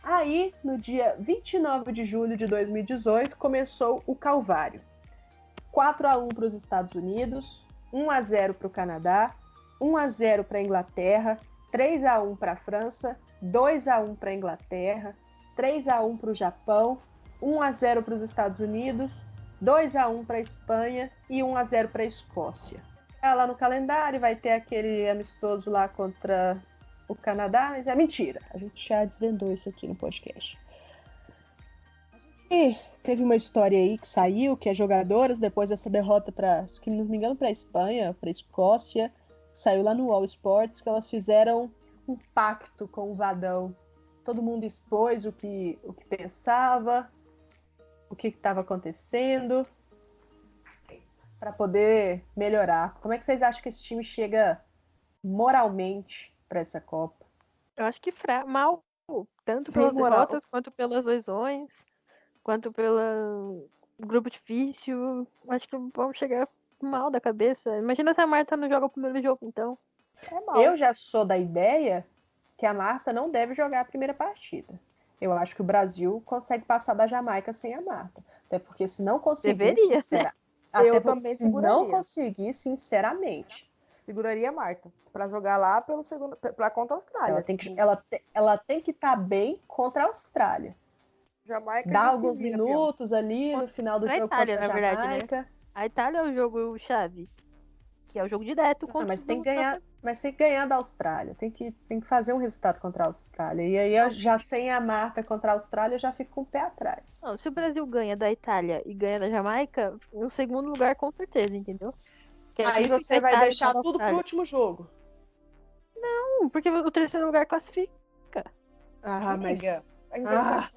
Aí, no dia 29 de julho de 2018, começou o Calvário. 4-1 para os Estados Unidos, 1-0 para o Canadá, 1-0 para a Inglaterra, 3-1 para a França, 2-1 para a Inglaterra, 3-1 para o Japão, 1-0 para os Estados Unidos, 2-1 para a Espanha e 1-0 para a Escócia. Lá no calendário vai ter aquele amistoso lá contra o Canadá, mas é mentira. A gente já desvendou isso aqui no podcast. E teve uma história aí que saiu, que as jogadoras, depois dessa derrota para, se não me engano, para a Espanha, para a Escócia, saiu lá no All Sports, que elas fizeram um pacto com o Vadão. Todo mundo expôs o que pensava, o que estava acontecendo, para poder melhorar. Como é que vocês acham que esse time chega moralmente para essa Copa? Eu acho que mal, tanto Sem pelas moral. derrotas, quanto pelas lesões, quanto pelo grupo difícil. Acho que vamos chegar mal da cabeça. Imagina se a Marta não joga o primeiro jogo, então. É mal. Eu já sou da ideia que a Marta não deve jogar a primeira partida. Eu acho que o Brasil consegue passar da Jamaica sem a Marta. Até porque se não conseguir... Deveria, né? Eu também se seguraria. não conseguir, sinceramente... Seguraria a Marta pra jogar lá contra a Austrália. Ela tem que estar bem contra a Austrália. Jamaica Dá a gente alguns se vira, minutos ali no final do Contra a jogo Itália, contra a na verdade, né? Jamaica. A Itália é o jogo chave, que é o jogo direto contra Mas tem que ganhar da Austrália. Tem que fazer um resultado contra a Austrália. E aí, eu já sem a Marta contra a Austrália, eu já fico com o pé atrás. Não, se o Brasil ganha da Itália e ganha da Jamaica, no segundo lugar com certeza, entendeu? Que Aí fica você vai Itália deixar contra a tudo pro Austrália. último jogo. Não, porque o terceiro lugar classifica. Ah, mas Amiga, a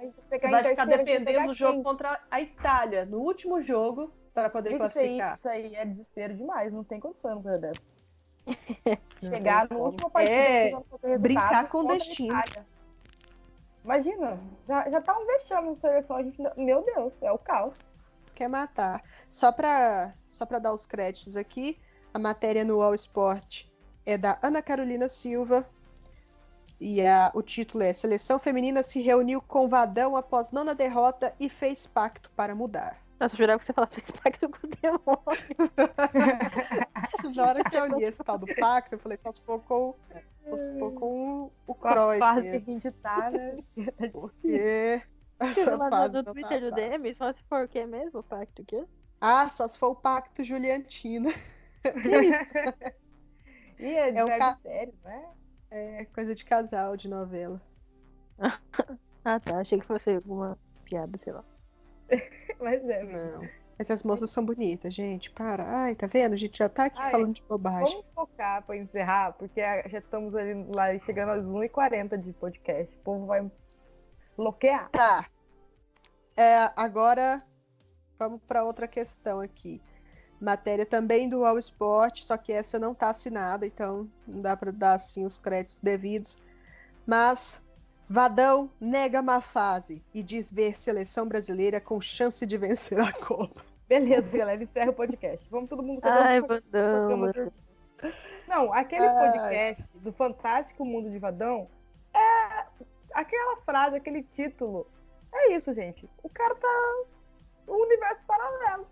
gente você vai ficar dependendo do jogo contra a Itália, no último jogo, para poder classificar. Isso aí é desespero demais, não tem condição uma coisa dessa. Chegar no último partida, brincar com o destino. Imagina, já tá um vexame na seleção, a gente, meu Deus, é o caos. Quer matar. Só para dar os créditos aqui, a matéria no All Sport é da Ana Carolina Silva e o título é Seleção Feminina se reuniu com Vadão após 9ª derrota e fez pacto para mudar. Nossa, eu jurava que você falava fez pacto com o demônio. Na hora que eu li esse tal do pacto, eu falei, só se for com o Kroos. A fase que a gente tá, né? Porque Você lá fase no não Twitter tá do fácil. DM, só se for o que mesmo, o pacto aqui? Ah, só se for o pacto Juliantina. E é de sério, né? É coisa de casal, de novela. Ah, tá. Achei que fosse alguma piada, sei lá. Mas Não. Essas moças são bonitas, gente. Para. Ai, tá vendo? A gente já tá aqui falando de bobagem. Vamos focar pra encerrar, porque já estamos ali lá chegando às 1h40 de podcast. O povo vai bloquear. Tá. Agora, vamos para outra questão aqui. Matéria também do All Sport, só que essa não tá assinada, então não dá para dar assim os créditos devidos. Mas Vadão nega má fase e diz ver seleção brasileira com chance de vencer a Copa. Beleza, galera, encerra o podcast. Vamos todo mundo... Ai, Vadão. Não, aquele podcast do Fantástico Mundo de Vadão é aquela frase, aquele título. É isso, gente. O cara tá no universo paralelo.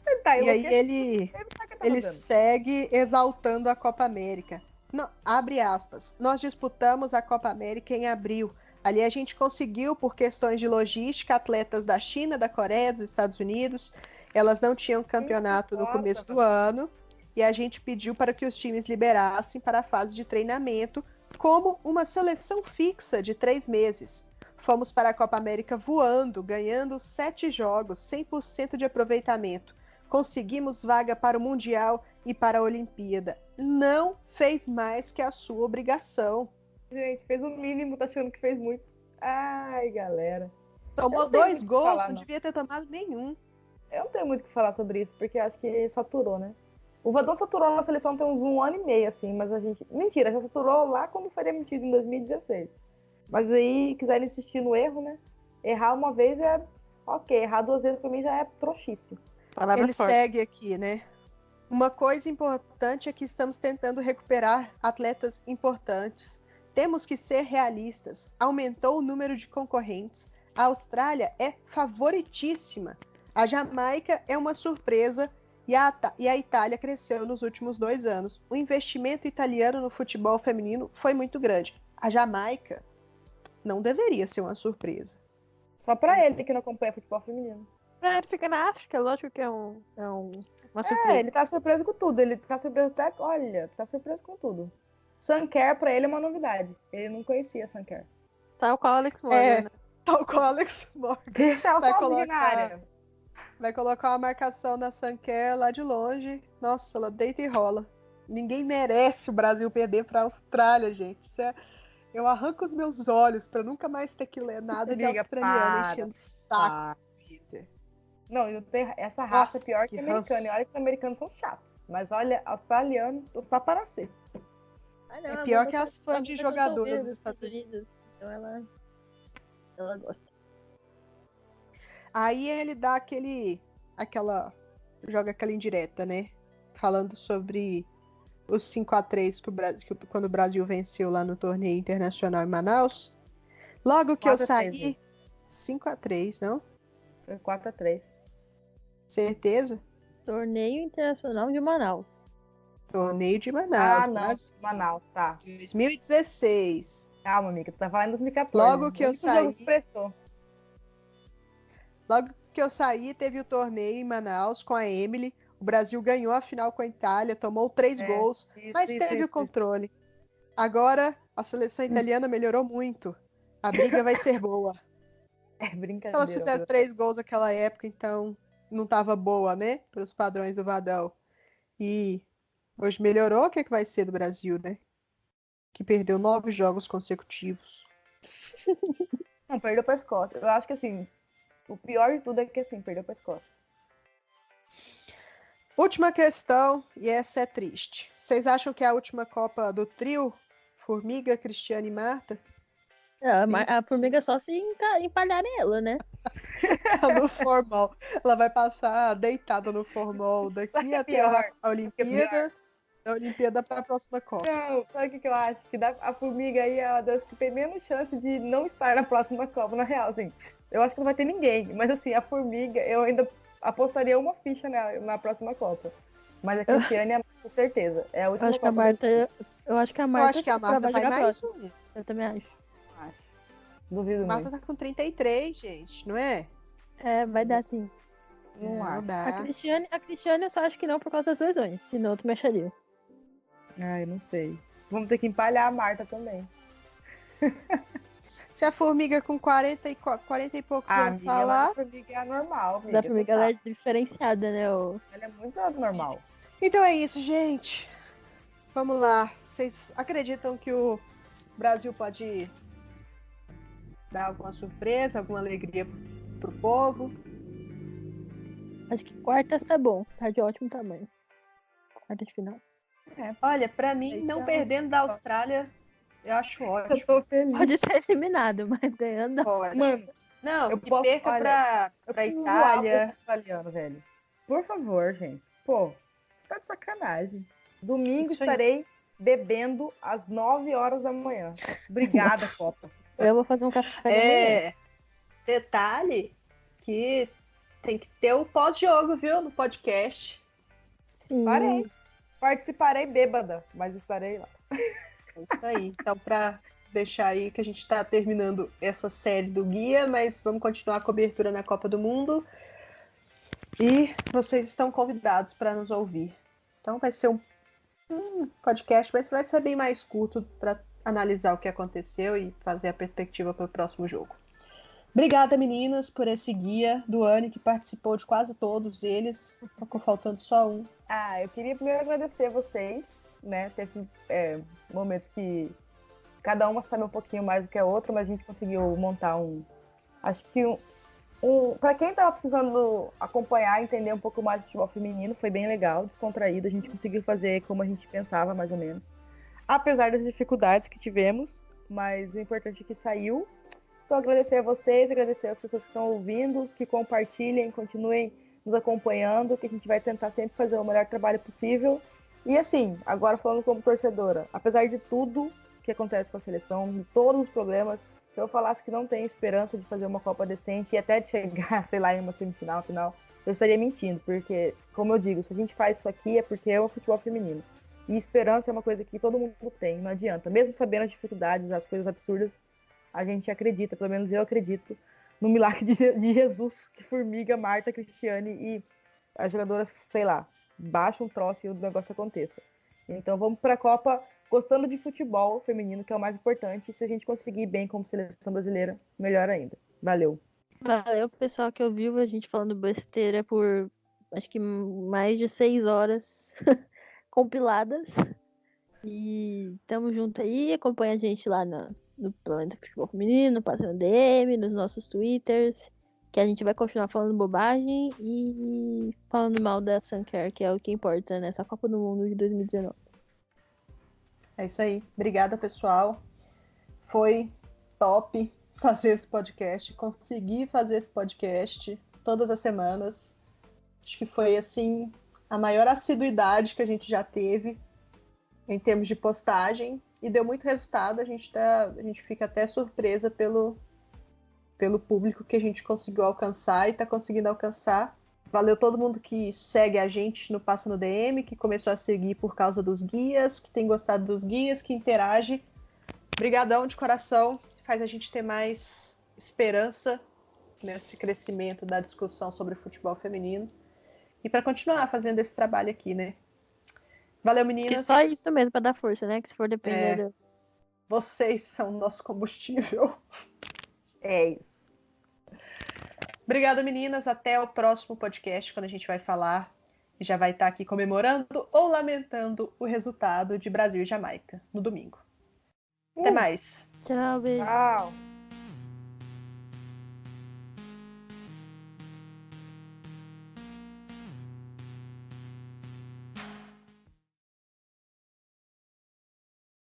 Ele tá E aí ele fazendo. segue exaltando a Copa América. Não, abre aspas. Nós disputamos a Copa América em abril. Ali a gente conseguiu, por questões de logística, atletas da China, da Coreia, dos Estados Unidos. Elas não tinham campeonato no começo do ano. E a gente pediu para que os times liberassem para a fase de treinamento como uma seleção fixa de 3 meses. Fomos para a Copa América voando, ganhando 7 jogos, 100% de aproveitamento. Conseguimos vaga para o Mundial e para a Olimpíada. Não fez mais que a sua obrigação. Gente, fez o mínimo, tá achando que fez muito. Ai, galera. Tomou 2 gols, não devia ter tomado nenhum. Eu não tenho muito o que falar sobre isso, porque acho que saturou, né? O Vadão saturou na seleção tem uns 1 ano e meio, assim, mas a gente... Mentira, já saturou lá quando foi demitido em 2016. Mas aí, quiserem insistir no erro, né? Errar uma vez é ok, errar 2 vezes pra mim já é trouxice. Ele segue aqui, né? Uma coisa importante é que estamos tentando recuperar atletas importantes. Temos que ser realistas. Aumentou o número de concorrentes. A Austrália é favoritíssima. A Jamaica é uma surpresa e a Itália cresceu nos últimos 2 anos. O investimento italiano no futebol feminino foi muito grande. A Jamaica não deveria ser uma surpresa. Só pra ele que não acompanha futebol feminino. Ele fica na África, lógico que é uma surpresa. Ele tá surpreso com tudo. Ele tá surpreso até... Olha, tá surpreso com tudo. Suncare pra ele é uma novidade. Ele não conhecia Suncare. Tal qual Alex Morgan, né? Tal qual Alex Morgan. Deixa ela sozinha na área. Vai colocar uma marcação na Suncare lá de longe. Nossa, ela deita e rola. Ninguém merece o Brasil perder pra Austrália, gente. Eu arranco os meus olhos pra nunca mais ter que ler nada de australiano enchendo o saco no Twitter. Não, essa raça é pior que americana. E olha que os americanos são chatos. Mas olha, australiano, tá para ser. Não, é pior que as fãs de jogadoras dos Estados Unidos. Então ela gosta. Aí ele dá joga aquela indireta, né? Falando sobre os 5-3 quando o Brasil venceu lá no torneio internacional em Manaus. Logo que eu saí, 5-3, não? Foi 4-3. Certeza? Torneio Internacional de Manaus. Torneio de Manaus. Ah, não. Manaus, tá. 2016. Calma, amiga, tu tá falando em 2014. Logo que eu saí. Prestou. Logo que eu saí, teve o torneio em Manaus com a Emily. O Brasil ganhou a final com a Itália, tomou 3 gols, mas teve o controle. Agora, a seleção italiana melhorou muito. A briga vai ser boa. É brincadeira. Elas fizeram 3 gols naquela época, então não tava boa, né? Para os padrões do Vadão. E hoje melhorou, o que vai ser do Brasil, né? Que perdeu 9 jogos consecutivos. Não, perdeu pra Escócia. Eu acho que assim, o pior de tudo é que assim, perdeu pra Escócia. Última questão, e essa é triste. Vocês acham que é a última Copa do trio? Formiga, Cristiane e Marta? A Formiga só se empalhar nela, né? No formal. Ela vai passar deitada no formal daqui até a Olimpíada. Da Olimpíada para a próxima Copa. Não, sabe o que eu acho? Que a Formiga aí é uma das que tem menos chance de não estar na próxima Copa, na real, assim. Eu acho que não vai ter ninguém, mas assim, a Formiga, eu ainda apostaria uma ficha na próxima Copa. Mas a Cristiane é com certeza. É a última Copa. Eu acho que a Marta vai mais um. Eu também acho. Duvido Marta muito. tá com 33, gente, não é? É, vai dar sim. Não dá. A Cristiane eu só acho que não por causa das lesões, senão tu mexeria. Ai, não sei. Vamos ter que empalhar a Marta também. Se a formiga com 40 e poucos anos amiga, tá mas lá. a formiga é normal, amiga. Da você formiga ela é sabe. diferenciada, né? Ela é muito normal. Então é isso, gente. Vamos lá. Vocês acreditam que o Brasil pode dar alguma surpresa, alguma alegria pro povo? Acho que quartas tá bom. Tá de ótimo tamanho. Quarta de final. Olha, pra mim, não Então, perdendo da Austrália, eu acho Eu ótimo. tô feliz. Pode ser eliminado, mas ganhando não. Pode. Mano, Não, eu que posso- perca olha, pra eu preciso zoar Itália. os australianos, velho. Por favor, gente. Pô, você tá de sacanagem. Domingo Isso aí. estarei bebendo às 9 horas da manhã. Obrigada, Copa. Eu vou fazer um café da manhã. Detalhe que tem que ter o pós-jogo, viu? No podcast. Sim. Parei. Participarei bêbada, mas estarei lá. É isso aí. Então, pra deixar aí que a gente tá terminando essa série do Guia, mas vamos continuar a cobertura na Copa do Mundo. E vocês estão convidados para nos ouvir. Então vai ser um podcast, mas vai ser bem mais curto para analisar o que aconteceu e fazer a perspectiva para o próximo jogo. Obrigada, meninas, por esse guia do Anne, que participou de quase todos eles. Ficou faltando só um. Eu queria primeiro agradecer a vocês, né? Teve momentos que cada uma sabe um pouquinho mais do que a outra, mas a gente conseguiu montar acho que para quem tava precisando acompanhar, entender um pouco mais do futebol feminino, foi bem legal, descontraído, a gente conseguiu fazer como a gente pensava, mais ou menos. Apesar das dificuldades que tivemos, mas o importante é que saiu. Então, agradecer a vocês, agradecer às pessoas que estão ouvindo, que compartilhem, continuem nos acompanhando, que a gente vai tentar sempre fazer o melhor trabalho possível. E assim, agora falando como torcedora, apesar de tudo que acontece com a seleção, de todos os problemas, se eu falasse que não tem esperança de fazer uma Copa decente e até de chegar, sei lá, em uma semifinal, final, eu estaria mentindo, porque, como eu digo, se a gente faz isso aqui é porque é o futebol feminino. E esperança é uma coisa que todo mundo tem, não adianta. Mesmo sabendo as dificuldades, as coisas absurdas, a gente acredita, pelo menos eu acredito, no milagre de Jesus, que Formiga, Marta, Cristiane e as jogadoras, sei lá, baixam um troço e o negócio aconteça. Então vamos para a Copa gostando de futebol feminino, que é o mais importante. E se a gente conseguir ir bem como seleção brasileira, melhor ainda. Valeu. Valeu, pessoal, que ouviu a gente falando besteira por acho que mais de 6 horas compiladas. E tamo junto aí. Acompanha a gente lá no Planeta Futebol Feminino, passando DM, nos nossos Twitters. Que a gente vai continuar falando bobagem e falando mal da Suncare, que é o que importa nessa Copa do Mundo de 2019. É isso aí. Obrigada, pessoal. Foi top fazer esse podcast. Consegui fazer esse podcast todas as semanas. Acho que foi, assim, a maior assiduidade que a gente já teve em termos de postagem. E deu muito resultado. A gente fica até surpresa pelo público que a gente conseguiu alcançar e está conseguindo alcançar. Valeu todo mundo que segue a gente no Passa no DM, que começou a seguir por causa dos guias, que tem gostado dos guias, que interage. Obrigadão de coração. Faz a gente ter mais esperança nesse crescimento da discussão sobre o futebol feminino. E para continuar fazendo esse trabalho aqui, né? Valeu, meninas. Que só isso mesmo, para dar força, né? Que se for depender do... Vocês são o nosso combustível. É isso. Obrigada, meninas. Até o próximo podcast, quando a gente vai falar e já vai estar aqui comemorando ou lamentando o resultado de Brasil e Jamaica no domingo. Até mais. Tchau, beijo. Tchau.